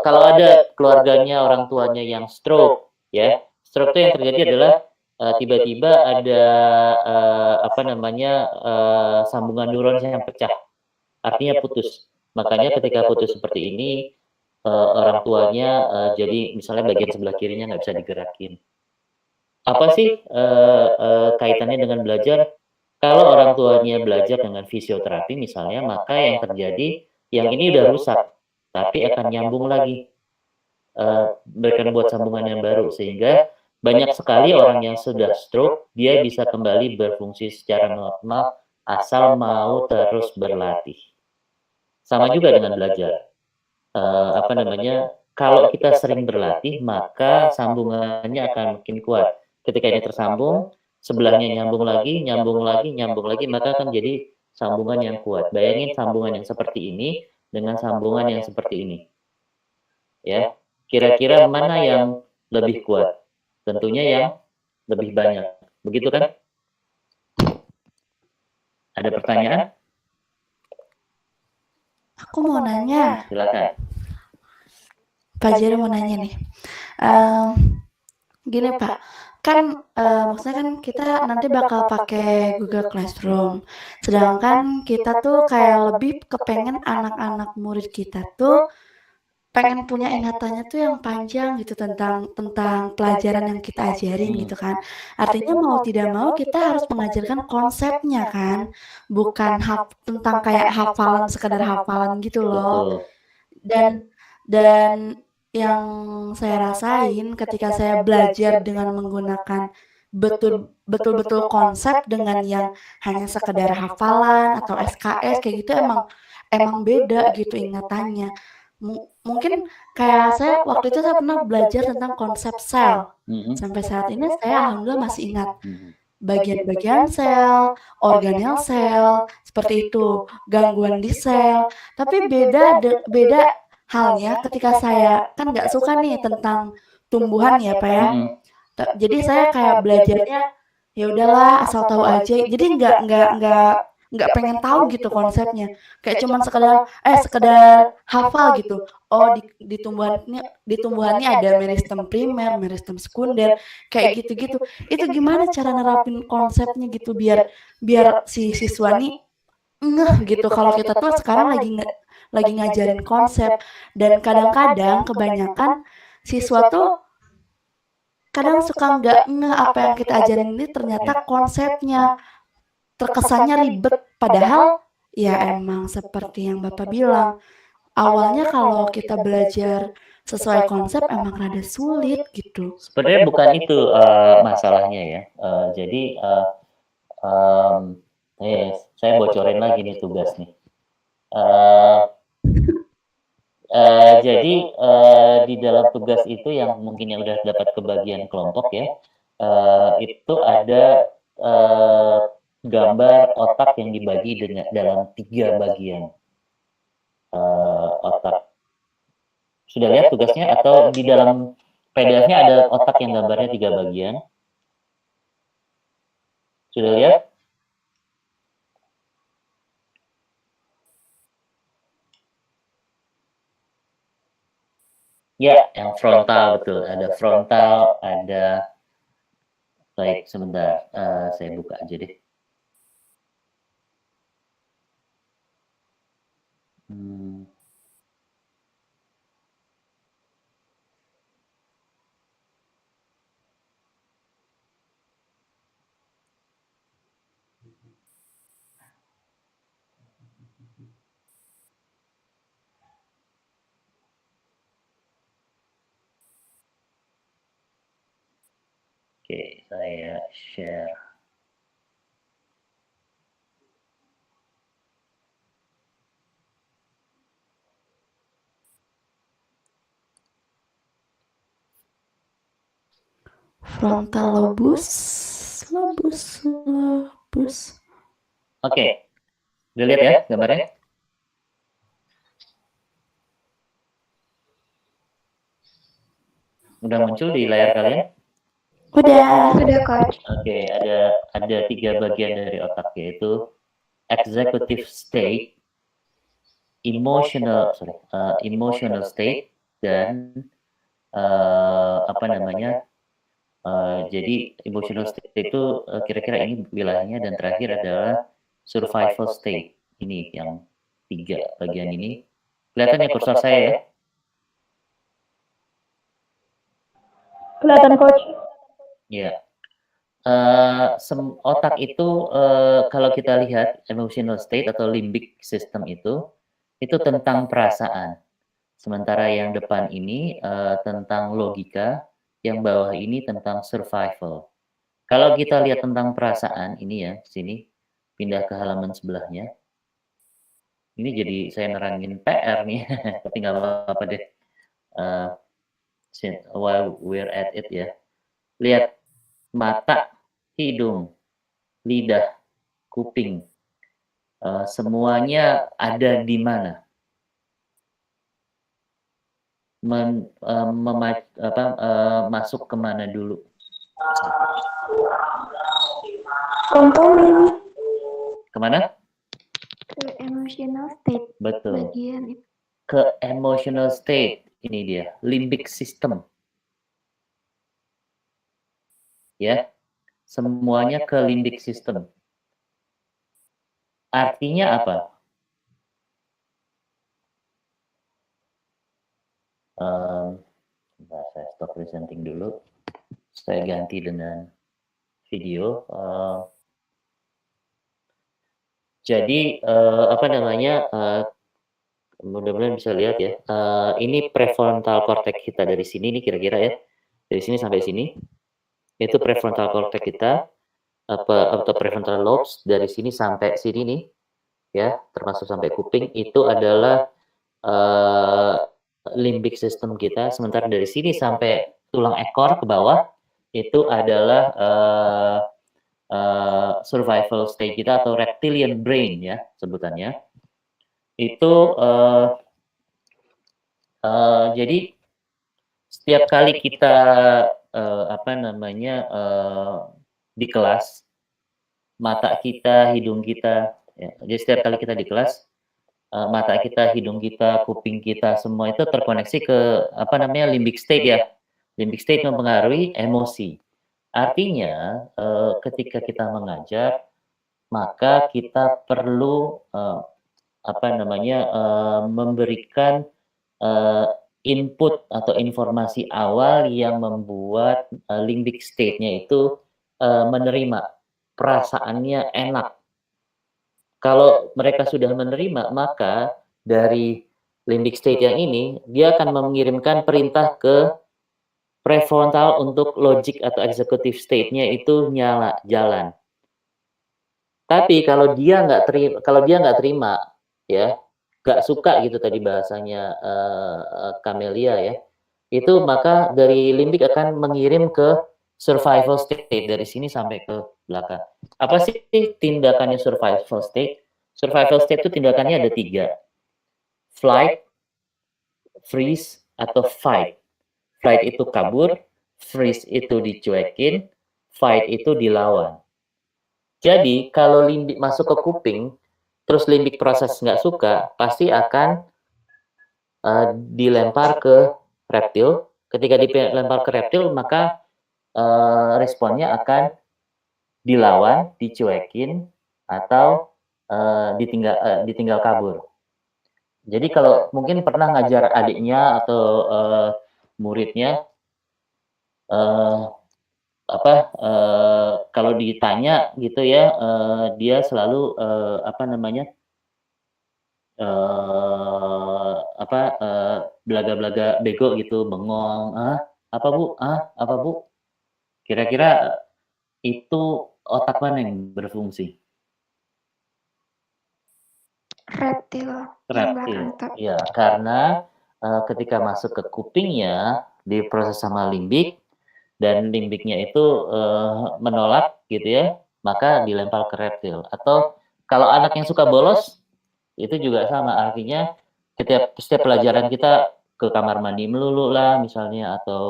kalau ada keluarganya orang tuanya yang stroke, ya, stroke itu yang terjadi adalah tiba-tiba ada apa namanya sambungan neuron yang pecah, artinya putus. Makanya ketika putus seperti ini orang tuanya jadi misalnya bagian sebelah kirinya nggak bisa digerakin. Apa sih kaitannya dengan belajar? Kalau orang tuanya belajar dengan fisioterapi misalnya, maka yang terjadi yang ini udah rusak, tapi akan nyambung lagi, mereka buat sambungan yang baru sehingga banyak sekali orang yang sudah stroke dia bisa kembali berfungsi secara normal asal mau terus berlatih. Sama juga dengan belajar. Apa namanya? Kalau kita sering berlatih, maka sambungannya akan makin kuat. Ketika ini tersambung, sebelahnya nyambung lagi, nyambung lagi, nyambung lagi, maka akan jadi sambungan yang kuat. Bayangin sambungan yang seperti ini dengan sambungan yang seperti ini. Ya, kira-kira mana yang lebih kuat? Tentunya yang lebih banyak. Begitu kan? Ada pertanyaan? Aku mau nanya, Silakan. Pak Jero mau nanya nih. Gini Pak, kan maksudnya kan kita nanti bakal pakai Google Classroom. Sedangkan kita tuh kayak lebih kepengen anak-anak murid kita tuh pengen punya ingatannya tuh yang panjang gitu tentang pelajaran yang kita ajarin gitu kan. Artinya mau tidak mau kita harus mengajarkan konsepnya kan, bukan tentang kayak hafalan sekadar hafalan gitu loh. Betul. Dan yang saya rasain ketika saya belajar dengan menggunakan betul-betul konsep dengan yang hanya sekedar hafalan atau SKS kayak gitu emang beda gitu ingatannya. Mungkin kayak saya waktu itu saya pernah belajar tentang konsep sel. Sampai saat ini saya alhamdulillah masih ingat bagian-bagian sel, organel sel, seperti itu, gangguan di sel. Tapi beda halnya ketika saya kan nggak suka nih tentang tumbuhan ya Pak ya. Jadi saya kayak belajarnya ya udahlah asal tahu aja. Jadi nggak pengen tahu gitu konsepnya. Kayak cuman sekedar hafal gitu. Oh di tumbuhannya ada meristem primer, meristem sekunder, kayak gitu-gitu. Itu gimana cara nerapin konsepnya gitu biar si siswa nih ngeh gitu kalau kita tuh sekarang lagi ngajarin konsep dan kadang-kadang kebanyakan siswa tuh kadang suka nggak ngeh apa yang kita ajarin ini ternyata konsepnya terkesannya ribet padahal ya emang seperti yang Bapak bilang awalnya kalau kita belajar sesuai konsep emang rada sulit gitu. Sebenarnya bukan itu masalahnya ya. Jadi saya bocorin lagi nih tugas nih. Jadi di dalam tugas itu yang mungkin yang udah dapat kebagian kelompok ya, itu ada gambar otak yang dibagi dalam 3 bagian otak. Sudah lihat tugasnya atau di dalam PDF-nya ada otak yang gambarnya 3 bagian? Sudah lihat? Ya, yang frontal betul. Ada frontal, ada baik sebentar. Saya buka aja deh. Oke, saya share. Frontal lobus. Oke, udah lihat ya gambarnya? Udah muncul di layar kalian? Udah, Coach. Oke, ada 3 bagian dari otak, yaitu executive state, emotional state, dan jadi emotional state itu kira-kira ini wilayahnya, dan terakhir adalah survival state. Ini yang 3 bagian ini. Kelihatan ya kursor saya ya? Kelihatan, Coach. Ya. Otak itu kalau kita lihat emotional state atau limbic system itu tentang perasaan. Sementara yang depan ini tentang logika, yang bawah ini tentang survival. Kalau kita lihat tentang perasaan ini ya, sini pindah ke halaman sebelahnya. Ini jadi saya nerangin PR nih, tapi nggak apa-apa deh. While we're at it ya, lihat mata, hidung, lidah, kuping, semuanya ada di mana? Masuk kemana dulu? Komponen. Kemana? Ke emotional state. Betul. Bagian itu. Ke emotional state. Ini dia, limbic system. Ya, semuanya ke limbic system. Artinya apa? Saya stop presenting dulu. Saya ganti dengan video. Jadi mudah-mudahan bisa lihat ya. Ini prefrontal cortex kita dari sini nih kira-kira ya. Dari sini sampai sini. Itu prefrontal cortex kita atau prefrontal lobes dari sini sampai sini nih. Ya, termasuk sampai kuping itu adalah limbic system kita. Sementara dari sini sampai tulang ekor ke bawah itu adalah survival state kita atau reptilian brain ya sebutannya. Itu jadi setiap kali kita di kelas, mata kita, hidung kita, ya, jadi setiap kali kita di kelas, mata kita, hidung kita, kuping kita, semua itu terkoneksi ke limbic state ya. Limbic state mempengaruhi emosi. Artinya ketika kita mengajar, maka kita perlu memberikan input atau informasi awal yang membuat limbic state-nya itu menerima, perasaannya enak. Kalau mereka sudah menerima, maka dari limbic state yang ini, dia akan mengirimkan perintah ke prefrontal untuk logic atau executive state-nya itu nyala, jalan. Tapi kalau dia nggak terima, ya, nggak suka gitu tadi bahasanya Camelia ya, itu maka dari limbik akan mengirim ke survival state dari sini sampai ke belakang. Apa sih tindakannya survival state? Survival state itu tindakannya ada 3. Flight, freeze, atau fight. Flight itu kabur, freeze itu dicuekin, fight itu dilawan. Jadi kalau limbik masuk ke kuping, terus limbik proses nggak suka, pasti akan dilempar ke reptil. Ketika dilempar ke reptil, maka responnya akan dilawan, dicuekin, atau ditinggal kabur. Jadi kalau mungkin pernah ngajar adiknya atau muridnya, kalau ditanya gitu ya, dia selalu belaga-belaga bego gitu, bengong, apa bu, apa bu? Kira-kira itu otak mana yang berfungsi? Reptil yang belakang Reptil, tuh. ya, karena ketika masuk ke kupingnya diproses sama limbik dan limbiknya itu menolak gitu ya, maka dilempar ke reptil. Atau kalau anak yang suka bolos itu juga sama, artinya setiap pelajaran kita ke kamar mandi melulu lah misalnya, atau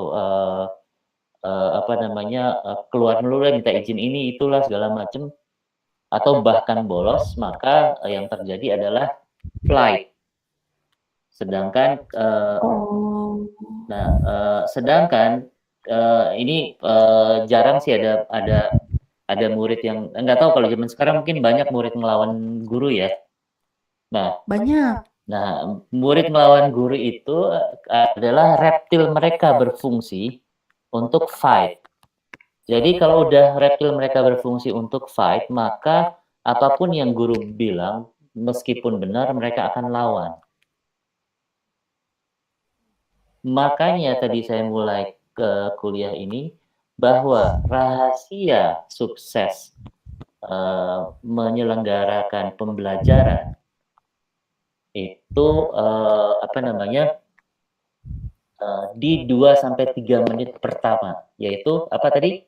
keluar melulu lah, minta izin ini itulah segala macam, atau bahkan bolos, maka yang terjadi adalah flight. Sedangkan ini jarang sih ada murid yang nggak tahu, kalau zaman sekarang mungkin banyak murid melawan guru ya. Banyak. Nah, murid melawan guru itu adalah reptil mereka berfungsi untuk fight. Jadi kalau udah reptil mereka berfungsi untuk fight, maka apapun yang guru bilang, meskipun benar, mereka akan lawan. Makanya tadi saya mulai ke kuliah ini, bahwa rahasia sukses menyelenggarakan pembelajaran itu di 2-3 menit pertama, yaitu apa tadi?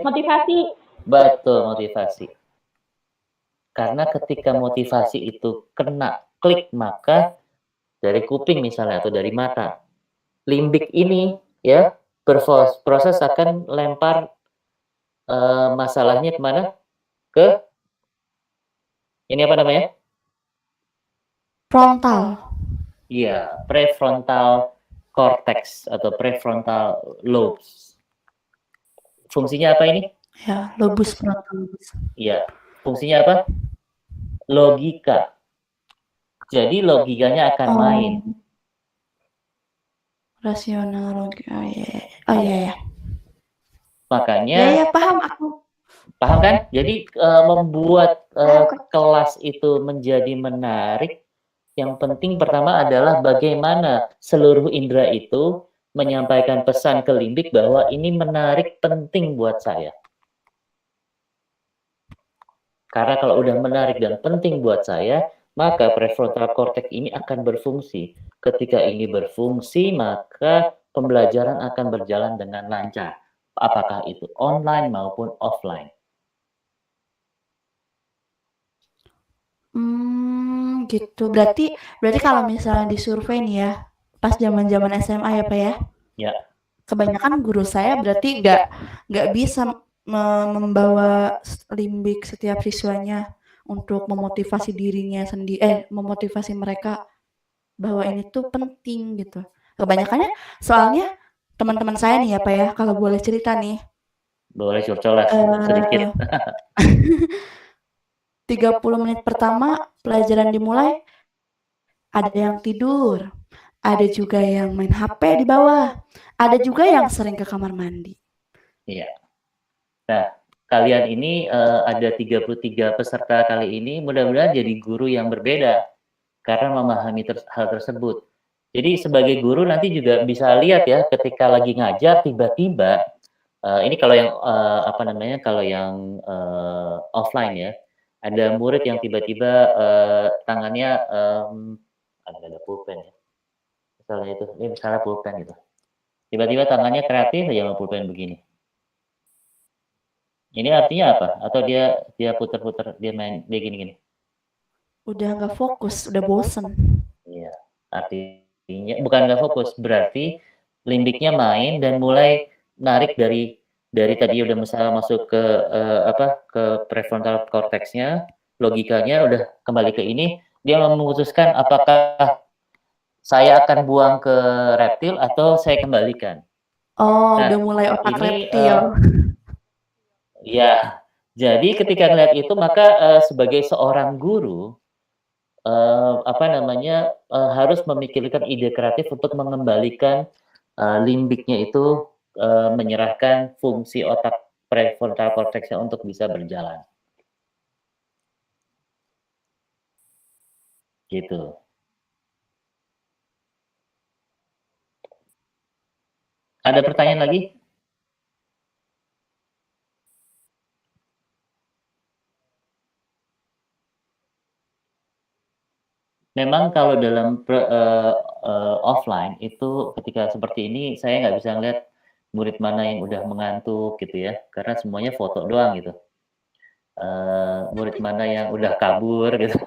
Motivasi. Betul, motivasi. Karena ketika motivasi itu kena klik, maka dari kuping misalnya atau dari mata, limbik ini ya berproses akan lempar masalahnya kemana? Ke ini apa namanya? Frontal. Iya, prefrontal cortex atau prefrontal lobes. Fungsinya apa ini? Ya, lobus frontalis. Iya, fungsinya apa? Logika. Jadi logikanya akan main. Rasional logika. Oh iya. Makanya. Ya paham aku. Paham kan? Jadi membuat kelas itu menjadi menarik. Yang penting pertama adalah bagaimana seluruh indera itu menyampaikan pesan ke limbik bahwa ini menarik, penting buat saya. Karena kalau udah menarik dan penting buat saya, maka prefrontal cortex ini akan berfungsi. Ketika ini berfungsi, maka pembelajaran akan berjalan dengan lancar. Apakah itu online maupun offline. Gitu. Berarti kalau misalnya disurvei nih ya, pas zaman-zaman SMA ya Pak ya? Ya. Kebanyakan guru saya berarti nggak bisa membawa limbik setiap siswanya untuk memotivasi dirinya sendiri, memotivasi mereka bahwa ini tuh penting gitu. Kebanyakannya soalnya teman-teman saya nih ya Pak ya, kalau boleh cerita nih. Boleh curcol sedikit. 30 menit pertama pelajaran dimulai, ada yang tidur, ada juga yang main HP di bawah, ada juga yang sering ke kamar mandi. Iya. Nah, kalian ini ada 33 peserta kali ini, mudah-mudahan jadi guru yang berbeda karena memahami hal tersebut. Jadi sebagai guru nanti juga bisa lihat ya, ketika lagi ngajar tiba-tiba ini kalau yang kalau yang offline ya, ada murid yang tiba-tiba tangannya ada pulpen ya, misalnya pulpen gitu, tiba-tiba tangannya kreatif aja sama pulpen begini. Ini artinya apa? Atau dia putar-putar, dia main dia gini-gini? Udah nggak fokus, udah bosen. Iya, artinya bukan nggak fokus, berarti limbiknya main dan mulai narik dari tadi udah misalnya masuk ke ke prefrontal cortex-nya, logikanya udah kembali ke ini, dia memutuskan apakah saya akan buang ke reptil atau saya kembalikan. Oh, Nah, udah mulai otak ini reptil. ya, jadi ketika melihat itu maka sebagai seorang guru harus memikirkan ide kreatif untuk mengembalikan limbiknya itu menyerahkan fungsi otak prefrontal cortexnya untuk bisa berjalan. Gitu. Ada pertanyaan lagi? Memang kalau dalam offline itu ketika seperti ini saya nggak bisa ngeliat murid mana yang udah mengantuk gitu ya, karena semuanya foto doang gitu. Murid mana yang udah kabur gitu.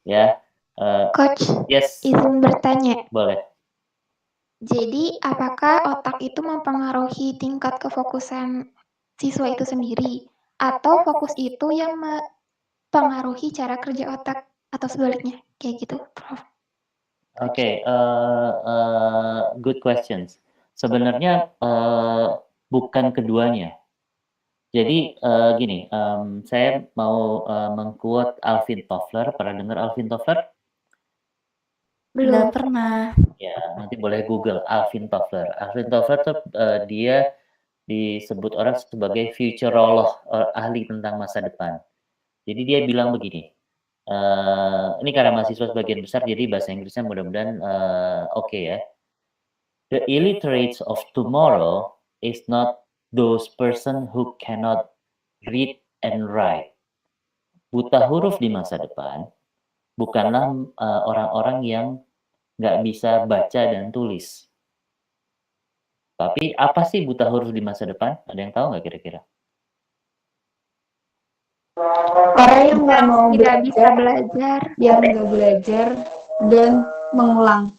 Ya. Coach, Yes, izin bertanya. boleh. Jadi, apakah otak itu mempengaruhi tingkat kefokusan siswa itu sendiri? Atau fokus itu yang mempengaruhi cara kerja otak? Atau sebaliknya? Kayak gitu, Prof. Oke, good questions. Sebenarnya bukan keduanya. Jadi gini, saya mau meng-quote Alvin Toffler. Pernah dengar Alvin Toffler? Belum pernah. Ya, nanti boleh Google Alvin Toffler. Alvin Toffler tuh dia disebut orang sebagai futurolog, ahli tentang masa depan. Jadi dia bilang begini, ini karena mahasiswa sebagian besar, jadi bahasa Inggrisnya mudah-mudahan oke ya. The illiterates of tomorrow is not those person who cannot read and write. Buta huruf di masa depan bukanlah orang-orang yang nggak bisa baca dan tulis. Tapi apa sih buta huruf di masa depan? Ada yang tahu nggak kira-kira? Orang yang nggak mau Tidak bisa belajar, belajar. yang nggak belajar dan mengulang.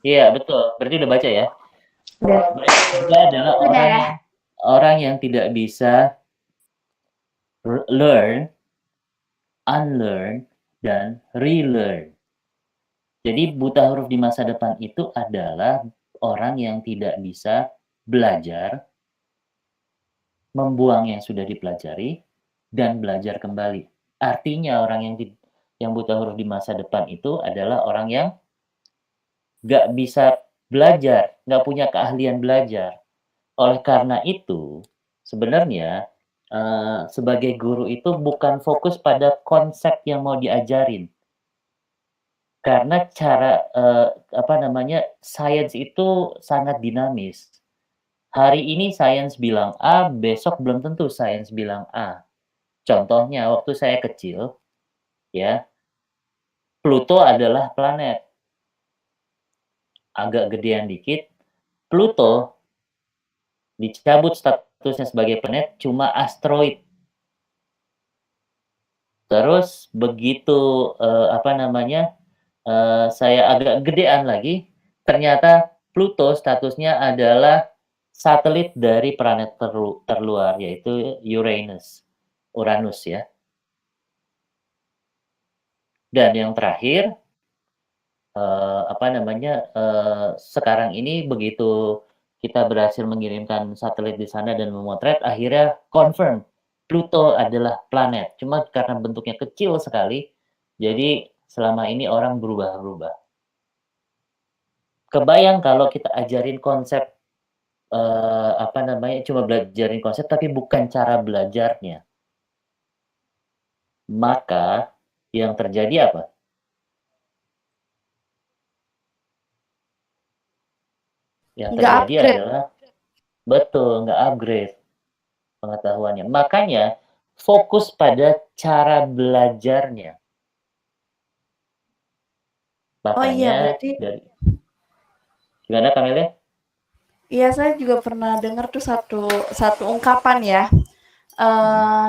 Iya betul. Berarti udah baca ya? Udah. Dia adalah orang yang tidak bisa learn, unlearn, dan relearn. Jadi buta huruf di masa depan itu adalah orang yang tidak bisa belajar, membuang yang sudah dipelajari, dan belajar kembali. Artinya orang yang buta huruf di masa depan itu adalah orang yang nggak bisa belajar, nggak punya keahlian belajar. Oleh karena itu, sebenarnya sebagai guru itu bukan fokus pada konsep yang mau diajarin. Karena cara sains itu sangat dinamis. Hari ini sains bilang A, besok belum tentu sains bilang A. Contohnya waktu saya kecil, ya, Pluto adalah planet. Agak gedean dikit, Pluto dicabut statusnya sebagai planet, cuma asteroid. Terus begitu saya agak gedean lagi, ternyata Pluto statusnya adalah satelit dari planet terluar, yaitu Uranus ya. Dan yang terakhir, sekarang ini begitu kita berhasil mengirimkan satelit di sana dan memotret, akhirnya confirm Pluto adalah planet. Cuma karena bentuknya kecil sekali, jadi selama ini orang berubah-ubah. Kebayang kalau kita ajarin konsep cuma belajarin konsep tapi bukan cara belajarnya. Maka yang terjadi apa? Yang terjadi adalah betul, nggak upgrade pengetahuannya. Makanya fokus pada cara belajarnya. Makanya gimana Kamilya? Iya, saya juga pernah dengar tuh satu ungkapan ya.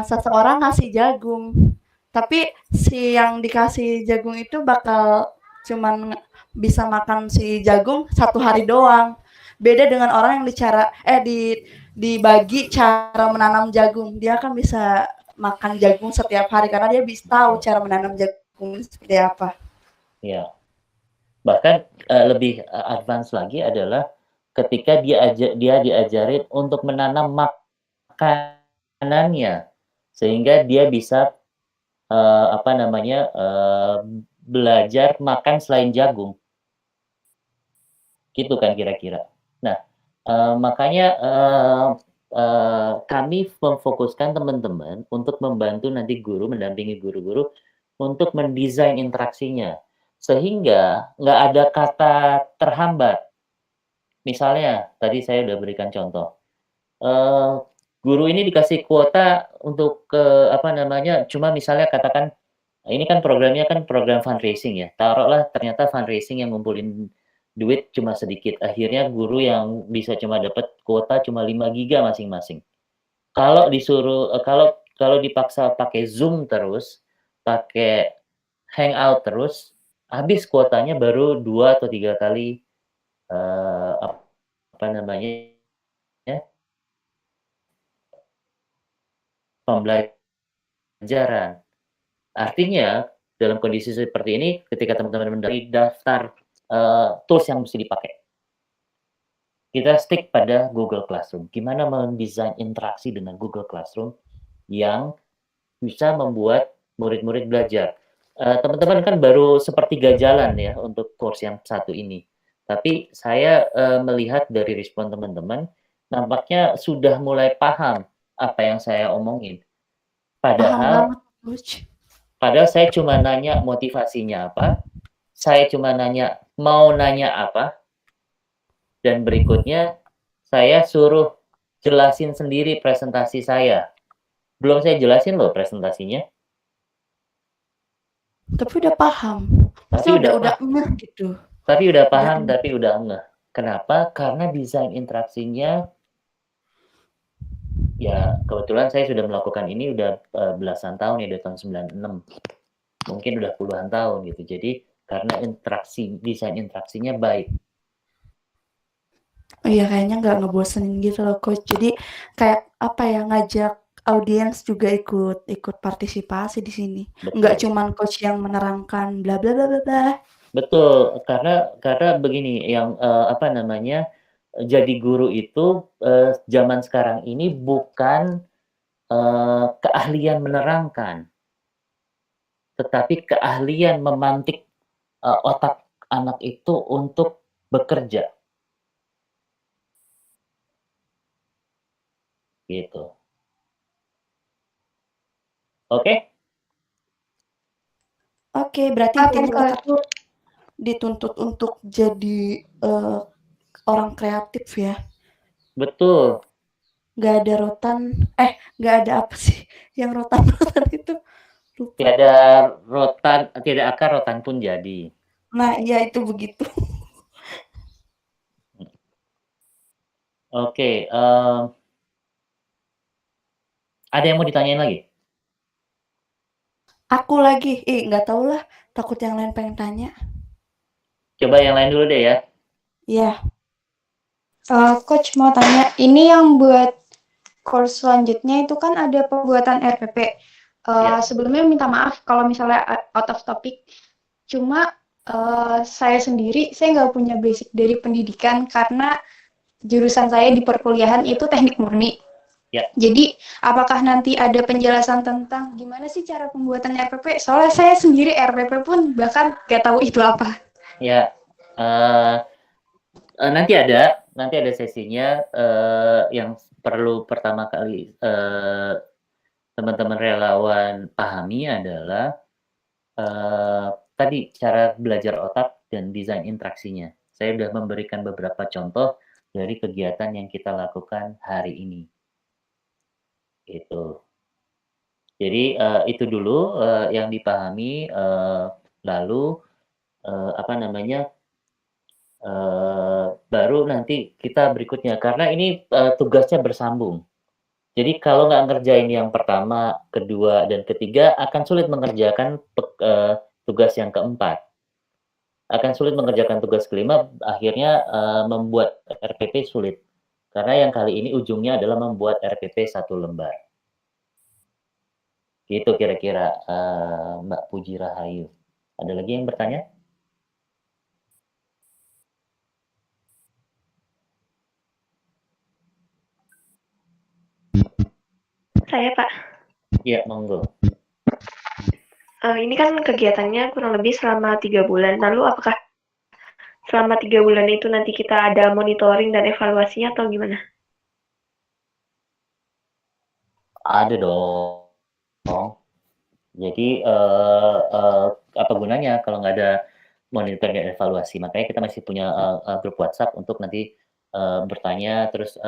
Seseorang ngasih jagung, tapi si yang dikasih jagung itu bakal cuman bisa makan si jagung 1 hari doang. Beda dengan orang yang dibagi cara menanam jagung, dia kan bisa makan jagung setiap hari karena dia bisa tahu cara menanam jagung seperti apa. Ya. Bahkan lebih advance lagi adalah ketika dia diajarin untuk menanam makanannya sehingga dia bisa belajar makan selain jagung. Gitu kan kira-kira. Nah, makanya kami memfokuskan teman-teman untuk membantu nanti guru, mendampingi guru-guru untuk mendesain interaksinya. Sehingga nggak ada kata terhambat. Misalnya, tadi saya udah berikan contoh. Guru ini dikasih kuota untuk cuma misalnya katakan, ini kan programnya kan program fundraising ya. Taruhlah ternyata fundraising yang ngumpulin duit cuma sedikit. Akhirnya guru yang bisa cuma dapat kuota cuma 5 giga masing-masing. Kalau disuruh kalau dipaksa pakai Zoom terus, pakai Hangout terus, habis kuotanya baru 2 atau 3 kali pembelajaran. Artinya dalam kondisi seperti ini ketika teman-teman mendapatkan daftar tools yang mesti dipakai. Kita stick pada Google Classroom. Gimana mendesain interaksi dengan Google Classroom yang bisa membuat murid-murid belajar. Teman-teman kan baru sepertiga jalan ya untuk course yang satu ini. Tapi saya melihat dari respon teman-teman, nampaknya sudah mulai paham apa yang saya omongin. Padahal saya cuma nanya motivasinya apa, saya cuma nanya mau nanya apa, dan berikutnya saya suruh jelasin sendiri presentasi saya. Belum saya jelasin loh presentasinya. Tapi udah paham. Pasti udah ngeh gitu. Tapi udah paham, tapi udah ngeh. Kenapa? Karena desain interaksinya, ya kebetulan saya sudah melakukan ini udah belasan tahun ya, dari tahun 96. Mungkin udah puluhan tahun gitu. Jadi karena desain interaksinya baik. Oh iya, kayaknya nggak ngebosenin gitu loh Coach. Jadi kayak ngajak audiens juga ikut partisipasi di sini. Nggak cuman Coach yang menerangkan bla bla bla bla bla. Betul, karena begini, yang jadi guru itu zaman sekarang ini bukan keahlian menerangkan, tetapi keahlian memantik otak anak itu untuk bekerja. Gitu. Oke? Oke, berarti kita tuh dituntut untuk jadi orang kreatif ya. Betul. Nggak ada nggak ada apa sih yang rotan itu. Lupa. Tidak akan rotan pun jadi. Nah, iya itu begitu. Oke, ada yang mau ditanyain lagi? Aku lagi, nggak tahu lah, takut yang lain pengen tanya. Coba yang lain dulu deh ya. Iya. Coach mau tanya, ini yang buat course selanjutnya itu kan ada pembuatan RPP. Sebelumnya minta maaf kalau misalnya out of topic. Cuma saya sendiri, saya nggak punya basic dari pendidikan karena jurusan saya di perkuliahan itu teknik murni. Ya. Jadi, apakah nanti ada penjelasan tentang gimana sih cara pembuatan RPP? Soalnya saya sendiri RPP pun bahkan nggak tahu itu apa. Ya, nanti ada sesinya yang perlu pertama kali teman-teman relawan pahami adalah tadi cara belajar otak dan desain interaksinya. Saya sudah memberikan beberapa contoh dari kegiatan yang kita lakukan hari ini. Itu. Jadi itu dulu yang dipahami, lalu baru nanti kita berikutnya, karena ini tugasnya bersambung. Jadi kalau nggak ngerjain yang pertama, kedua, dan ketiga, akan sulit mengerjakan tugas yang keempat. Akan sulit mengerjakan tugas kelima, akhirnya membuat RPP sulit. Karena yang kali ini ujungnya adalah membuat RPP 1 lembar. Itu kira-kira Mbak Puji Rahayu. Ada lagi yang bertanya? Saya, Pak. Ya, monggo. Ini kan kegiatannya kurang lebih selama 3 bulan. Lalu apakah selama 3 bulan itu nanti kita ada monitoring dan evaluasinya atau gimana? Ada dong. Jadi apa gunanya kalau nggak ada monitoring dan evaluasi? Makanya kita masih punya grup WhatsApp untuk nanti bertanya, terus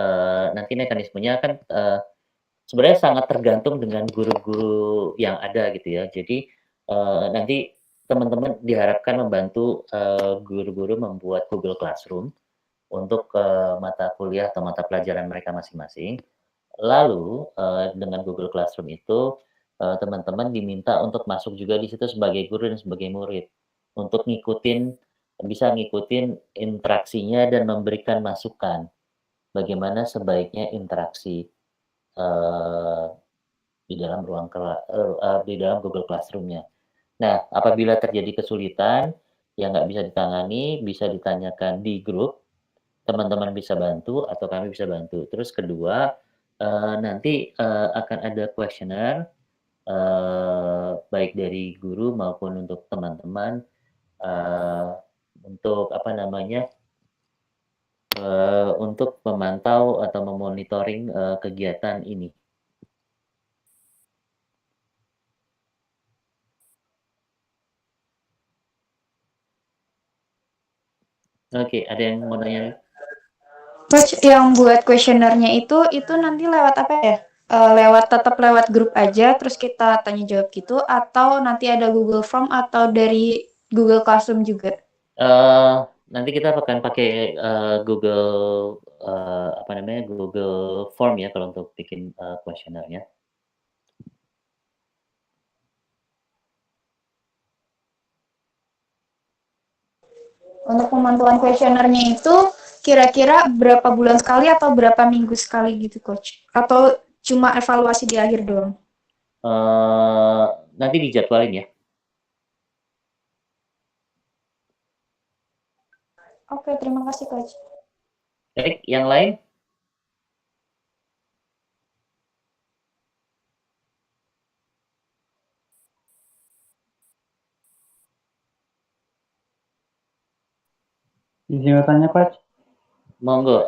nanti mekanismenya kan sebenarnya sangat tergantung dengan guru-guru yang ada gitu ya. Jadi nanti teman-teman diharapkan membantu guru-guru membuat Google Classroom untuk mata kuliah atau mata pelajaran mereka masing-masing. Lalu dengan Google Classroom itu teman-teman diminta untuk masuk juga di situ sebagai guru dan sebagai murid untuk bisa ngikutin interaksinya dan memberikan masukan bagaimana sebaiknya interaksi di dalam di dalam Google Classroom-nya. Nah, apabila terjadi kesulitan yang nggak bisa ditangani, bisa ditanyakan di grup, teman-teman bisa bantu atau kami bisa bantu. Terus kedua, nanti akan ada questionnaire baik dari guru maupun untuk teman-teman untuk untuk memantau atau memonitoring kegiatan ini. Oke, ada yang mau nanya? Coach, yang buat kuesionernya itu nanti lewat apa ya? Tetap lewat grup aja, terus kita tanya jawab gitu, atau nanti ada Google Form atau dari Google Classroom juga? Nanti kita akan pakai Google Google Form ya kalau untuk bikin kuesionernya. Untuk pemantauan kuesionernya itu kira-kira berapa bulan sekali atau berapa minggu sekali gitu, Coach? Atau cuma evaluasi di akhir doang? Nanti dijadwalin ya. Oke, terima kasih, Coach. Baik, yang lain? Izin bertanya, Coach? Monggo.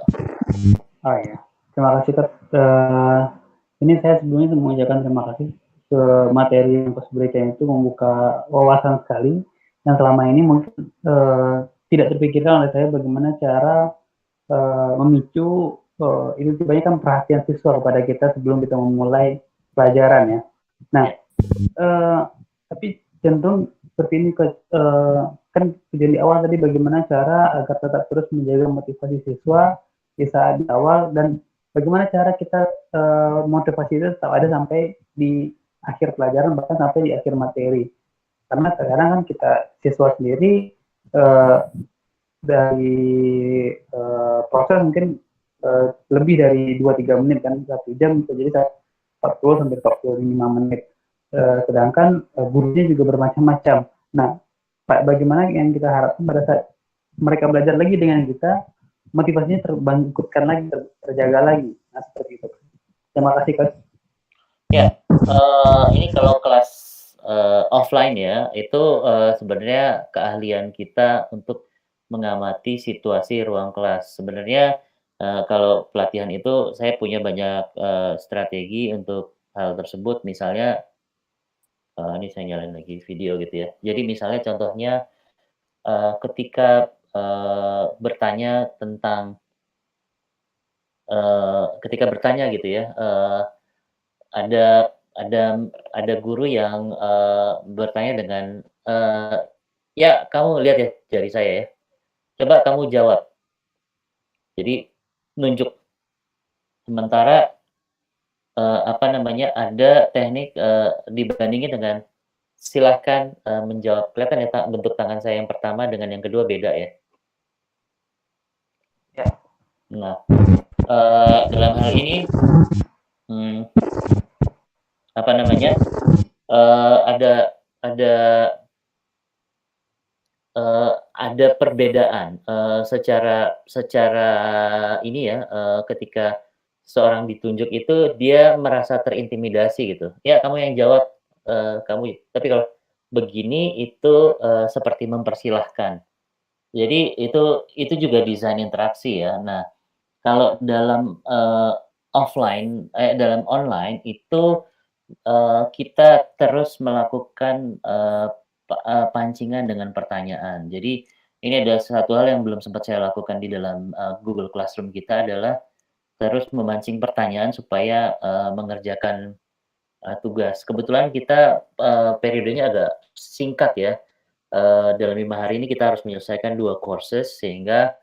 Oh ya, terima kasih, Coach. Ini saya sebelumnya mengucapkan terima kasih ke materi yang Coach berikan, itu membuka wawasan sekali yang selama ini mungkin tidak terpikirkan oleh saya bagaimana cara memicu itu banyak kan perhatian siswa kepada kita sebelum kita memulai pelajaran ya. Nah, tapi cenderung seperti ini, Coach. Kan di awal tadi bagaimana cara agar tetap terus menjaga motivasi siswa di saat di awal, dan bagaimana cara kita motivasi itu tetap ada sampai di akhir pelajaran, bahkan sampai di akhir materi. Karena sekarang kan kita siswa sendiri dari proses mungkin lebih dari 2-3 menit kan, 1 jam bisa jadi 40 sampai 45 menit. Sedangkan gurunya juga bermacam-macam. Nah, Pak, bagaimana yang kita harapkan pada saat mereka belajar lagi dengan kita, motivasinya terbangkitkan lagi, terjaga lagi. Nah, seperti itu. Terima kasih, Coach. Ya, ini kalau kelas offline ya, itu sebenarnya keahlian kita untuk mengamati situasi ruang kelas. Sebenarnya kalau pelatihan itu saya punya banyak strategi untuk hal tersebut. Misalnya, ini saya nyalain lagi video gitu ya. Jadi misalnya contohnya ketika bertanya tentang ketika bertanya gitu ya, ada guru yang bertanya dengan ya kamu lihat ya jari saya ya, coba kamu jawab. Jadi nunjuk. Sementara ada teknik dibandingin dengan silahkan menjawab. Kelihatan ya bentuk tangan saya yang pertama dengan yang kedua beda ya. Ya. Nah, dalam hal ini ada ada perbedaan secara ini ya, ketika seorang ditunjuk itu dia merasa terintimidasi gitu. Ya kamu yang jawab, kamu. Tapi kalau begini itu seperti mempersilahkan. Jadi itu juga desain interaksi ya. Nah, kalau dalam dalam online itu kita terus melakukan pancingan dengan pertanyaan. Jadi ini ada satu hal yang belum sempat saya lakukan di dalam Google Classroom kita adalah terus memancing pertanyaan supaya mengerjakan tugas. Kebetulan kita periodenya agak singkat ya. Dalam 5 hari ini kita harus menyelesaikan 2 courses sehingga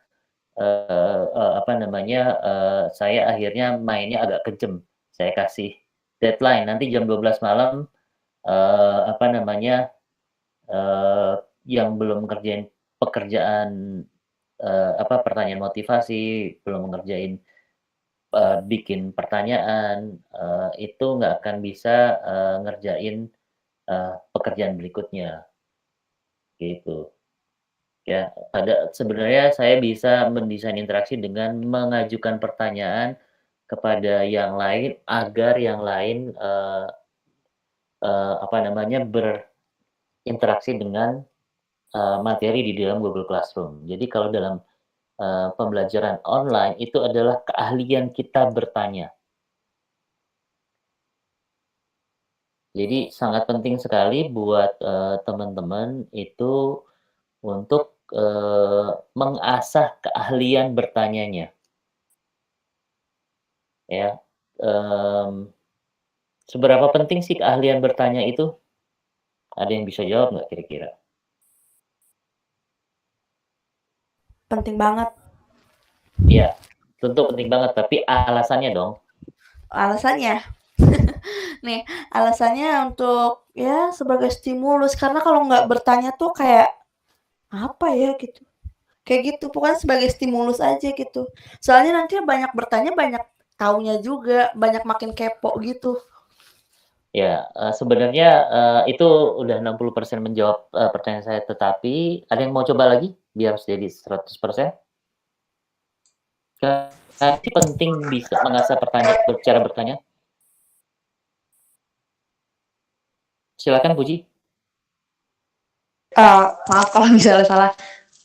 saya akhirnya mainnya agak kejem. Saya kasih deadline nanti jam 12 malam yang belum ngerjain pekerjaan pertanyaan motivasi, belum ngerjain bikin pertanyaan, itu nggak akan bisa ngerjain pekerjaan berikutnya. Gitu. Ya, sebenarnya saya bisa mendesain interaksi dengan mengajukan pertanyaan kepada yang lain agar yang lain berinteraksi dengan materi di dalam Google Classroom. Jadi kalau dalam pembelajaran online itu adalah keahlian kita bertanya. Jadi sangat penting sekali buat teman-teman itu untuk mengasah keahlian bertanyanya. Ya, seberapa penting sih keahlian bertanya itu? Ada yang bisa jawab nggak kira-kira? Penting banget. Iya, tentu penting banget, tapi alasannya dong. Alasannya? Nih, alasannya untuk ya sebagai stimulus, karena kalau nggak bertanya tuh kayak apa ya gitu. Kayak gitu, pokoknya sebagai stimulus aja gitu. Soalnya nanti banyak bertanya, banyak taunya juga, banyak makin kepo gitu. Ya, sebenarnya itu udah 60% menjawab pertanyaan saya, tetapi ada yang mau coba lagi biar jadi 100%? Nanti penting bisa mengasah cara bertanya. Silakan Puji. Maaf kalau misalnya salah.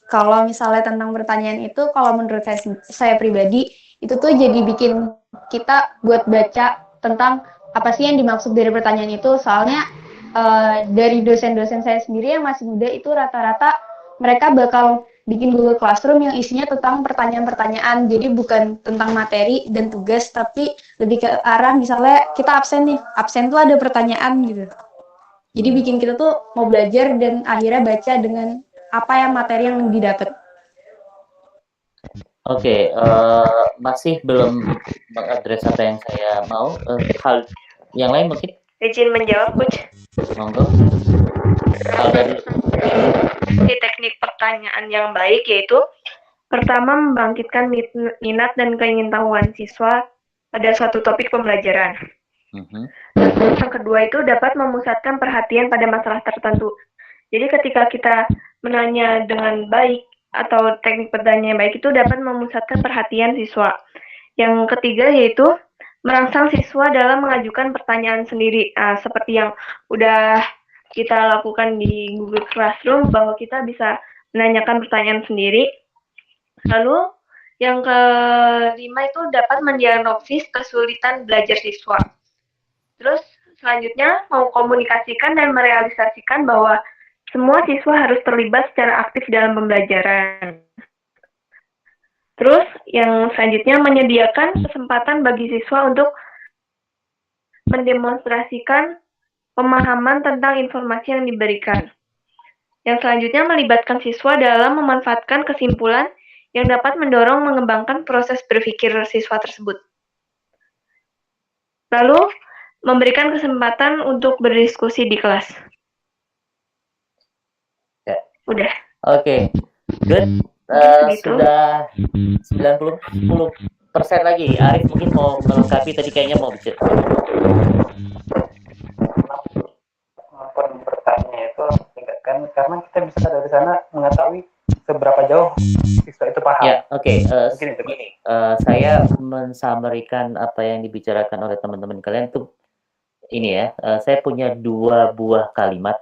Kalau misalnya tentang pertanyaan itu, kalau menurut saya pribadi, itu tuh jadi bikin kita buat baca tentang apa sih yang dimaksud dari pertanyaan itu. Soalnya dari dosen-dosen saya sendiri yang masih muda itu rata-rata mereka bakal bikin Google Classroom yang isinya tentang pertanyaan-pertanyaan. Jadi bukan tentang materi dan tugas, tapi lebih ke arah misalnya kita absen nih. Absen tuh ada pertanyaan gitu. Jadi bikin kita tuh mau belajar dan akhirnya baca dengan apa yang materi yang didapat. Oke, masih belum mengadres apa yang saya mau. Hal yang lain mungkin? Izin menjawab, Coach. Monggo. Di teknik pertanyaan yang baik yaitu pertama membangkitkan minat dan keingintahuan siswa pada suatu topik pembelajaran. Yang kedua itu dapat memusatkan perhatian pada masalah tertentu. Jadi ketika kita menanya dengan baik atau teknik bertanya yang baik itu dapat memusatkan perhatian siswa. Yang ketiga yaitu merangsang siswa dalam mengajukan pertanyaan sendiri. Seperti yang udah kita lakukan di Google Classroom bahwa kita bisa menanyakan pertanyaan sendiri. Lalu yang kelima itu dapat mendiagnosis kesulitan belajar siswa. Terus selanjutnya mengkomunikasikan dan merealisasikan bahwa semua siswa harus terlibat secara aktif dalam pembelajaran. Terus yang selanjutnya menyediakan kesempatan bagi siswa untuk mendemonstrasikan pemahaman tentang informasi yang diberikan. Yang selanjutnya melibatkan siswa dalam memanfaatkan kesimpulan yang dapat mendorong mengembangkan proses berpikir siswa tersebut. Lalu memberikan kesempatan untuk berdiskusi di kelas. Ya. Udah. Oke. Good. Sudah 10% lagi. Arif mungkin mau melengkapi tadi kayaknya mau bicara. kan, karena kita bisa dari sana mengetahui seberapa jauh siswa itu paham. Ya, oke. Mungkin itu, Coach. Saya mensummarikan apa yang dibicarakan oleh teman-teman kalian tuh ini ya. Saya punya 2 buah kalimat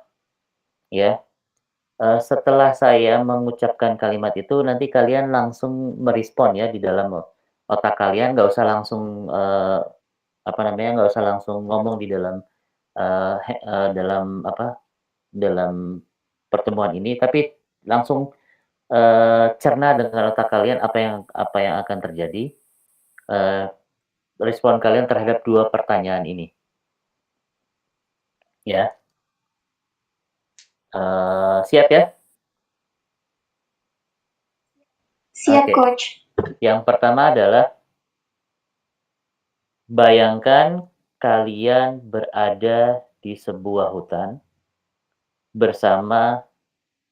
ya. Setelah saya mengucapkan kalimat itu, nanti kalian langsung merespon ya di dalam otak kalian, nggak usah langsung nggak usah langsung ngomong di dalam dalam pertemuan ini, tapi langsung cerna dengan otak kalian apa yang akan terjadi. Respon kalian terhadap 2 pertanyaan ini. Ya. Siap ya? Siap, Oke. Coach. Yang pertama adalah bayangkan kalian berada di sebuah hutan bersama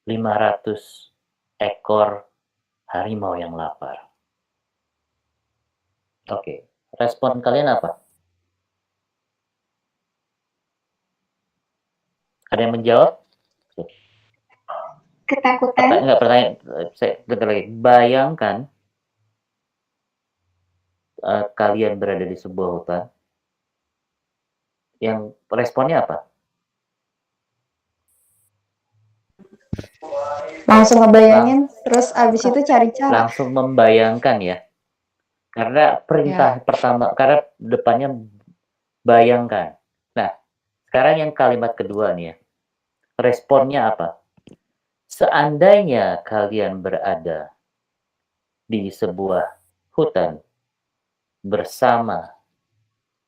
500 ekor harimau yang lapar. Oke, respon kalian apa? Ada yang menjawab? Ketakutan. Pertanyaan, saya bentar lagi. Bayangkan kalian berada di sebuah hutan. Yang responnya apa? Langsung ngebayangin, terus abis itu cari cara. Langsung membayangkan ya. Karena perintah pertama, karena depannya bayangkan. Nah, sekarang yang kalimat kedua nih ya. Responnya apa? Seandainya kalian berada di sebuah hutan bersama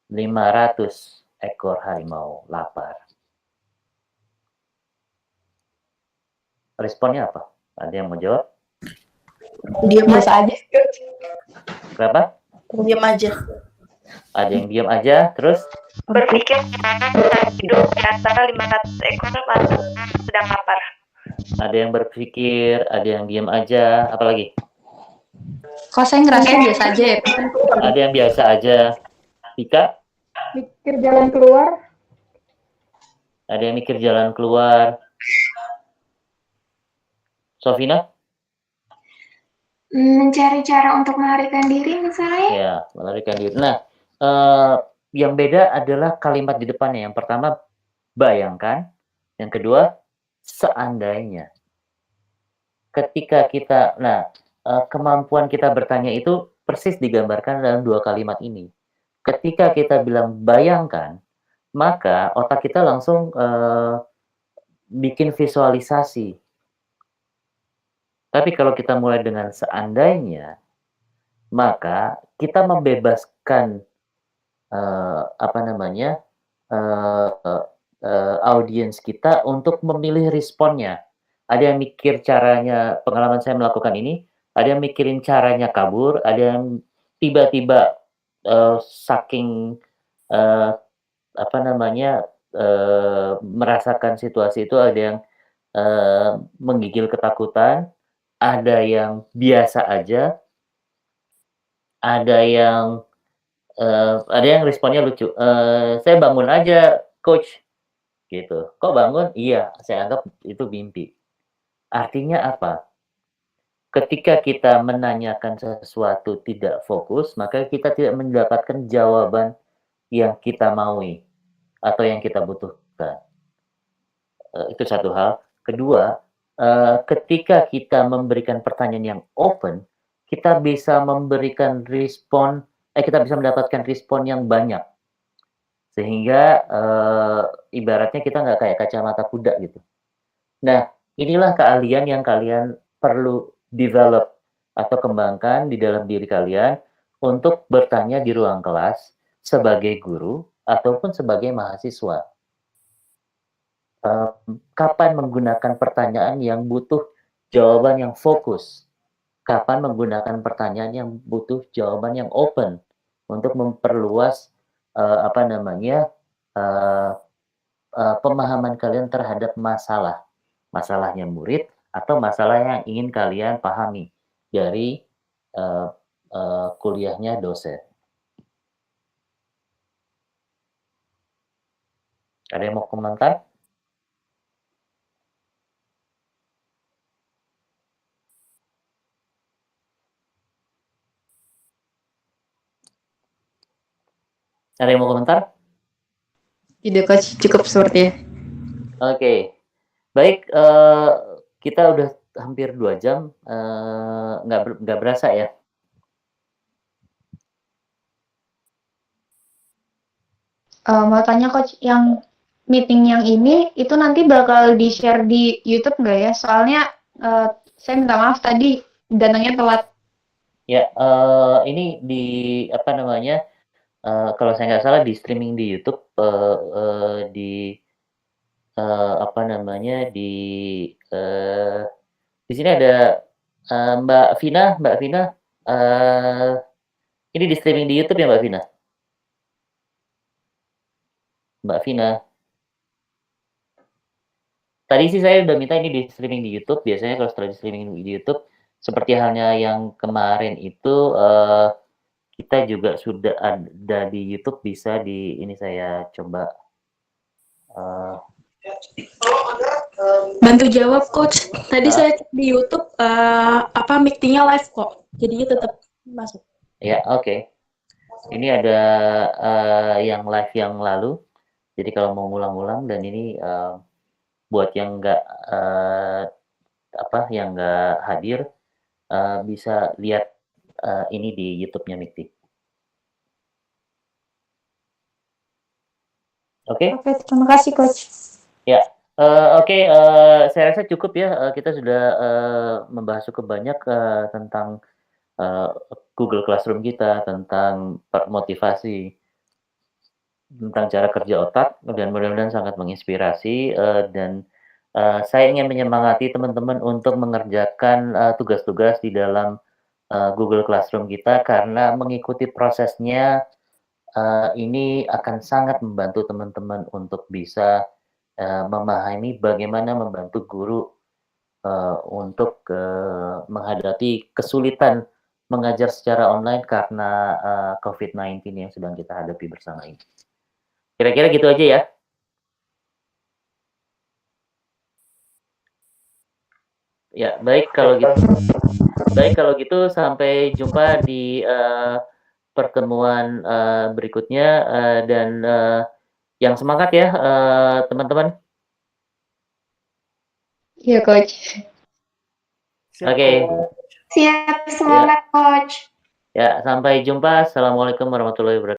500 ekor harimau lapar. Responnya apa? Ada yang mau jawab? Diam aja. Berapa? Diam aja. Ada yang diam aja, terus? Berpikir hidup di antara 500 ekor lalu sedang lapar. Ada yang berpikir, ada yang diam aja, apalagi? Kok saya ngerasa biasa aja ya? Ada yang biasa aja. Tika? Mikir jalan keluar. Ada yang mikir jalan keluar. Sofina? Mencari cara untuk melarikan diri misalnya. Ya, melarikan diri. Nah, yang beda adalah kalimat di depannya. Yang pertama, bayangkan. Yang kedua, seandainya. Ketika kita, kemampuan kita bertanya itu persis digambarkan dalam 2 kalimat ini. Ketika kita bilang bayangkan, maka otak kita langsung bikin visualisasi. Tapi kalau kita mulai dengan seandainya, maka kita membebaskan audiens kita untuk memilih responnya. Ada yang mikir caranya, pengalaman saya melakukan ini, ada yang mikirin caranya kabur, ada yang tiba-tiba saking merasakan situasi itu, ada yang menggigil ketakutan, ada yang biasa aja, ada yang responnya lucu. Saya bangun aja, coach, gitu. Kok bangun? Iya, saya anggap itu mimpi. Artinya apa? Ketika kita menanyakan sesuatu tidak fokus, maka kita tidak mendapatkan jawaban yang kita maui atau yang kita butuhkan. Itu satu hal. Kedua, ketika kita memberikan pertanyaan yang open, kita bisa memberikan respon, kita bisa mendapatkan respon yang banyak. Sehingga ibaratnya kita nggak kayak kacamata kuda gitu. Nah, inilah keahlian yang kalian perlu develop atau kembangkan di dalam diri kalian untuk bertanya di ruang kelas sebagai guru ataupun sebagai mahasiswa. Kapan menggunakan pertanyaan yang butuh jawaban yang fokus? Kapan menggunakan pertanyaan yang butuh jawaban yang open untuk memperluas pemahaman kalian terhadap masalahnya murid atau masalah yang ingin kalian pahami dari kuliahnya dosen. Ada yang mau komentar? Ada yang mau komentar? Tidak, Coach. Cukup sepertinya. Oke. Baik, kita udah hampir 2 jam, nggak berasa ya. Mau tanya Coach, yang meeting yang ini itu nanti bakal di-share di YouTube nggak ya? Soalnya saya minta maaf tadi datangnya telat. Ya, ini di apa namanya? Kalau saya nggak salah di streaming di YouTube, apa namanya? Di sini ada Mbak Vina, ini di streaming di YouTube ya Mbak Vina? Mbak Vina. Tadi sih saya udah minta ini di streaming di YouTube. Biasanya kalau setelah di streaming di YouTube, seperti halnya yang kemarin itu, kita juga sudah ada di YouTube, bisa di ini saya coba. Bantu jawab Coach. Tadi saya cek di YouTube meetingnya live kok. Jadinya tetap masuk. Ya, oke. Ini ada yang live yang lalu. Jadi kalau mau ngulang-ngulang, dan ini buat yang yang nggak hadir, bisa lihat ini di YouTube-nya Mikti. Oke? Oke, terima kasih Coach. Ya, oke, saya rasa cukup ya. Kita sudah membahas cukup banyak tentang Google Classroom kita, tentang motivasi, tentang cara kerja otak, dan mudah-mudahan sangat menginspirasi, dan saya ingin menyemangati teman-teman untuk mengerjakan tugas-tugas di dalam Google Classroom kita, karena mengikuti prosesnya ini akan sangat membantu teman-teman untuk bisa memahami bagaimana membantu guru untuk menghadapi kesulitan mengajar secara online karena COVID-19 yang sedang kita hadapi bersama ini. Kira-kira gitu aja ya. Ya, baik kalau gitu sampai jumpa di pertemuan berikutnya, dan yang semangat ya teman-teman. Iya Coach. Oke. Siap, semangat Coach. Ya, sampai jumpa. Assalamualaikum warahmatullahi wabarakatuh.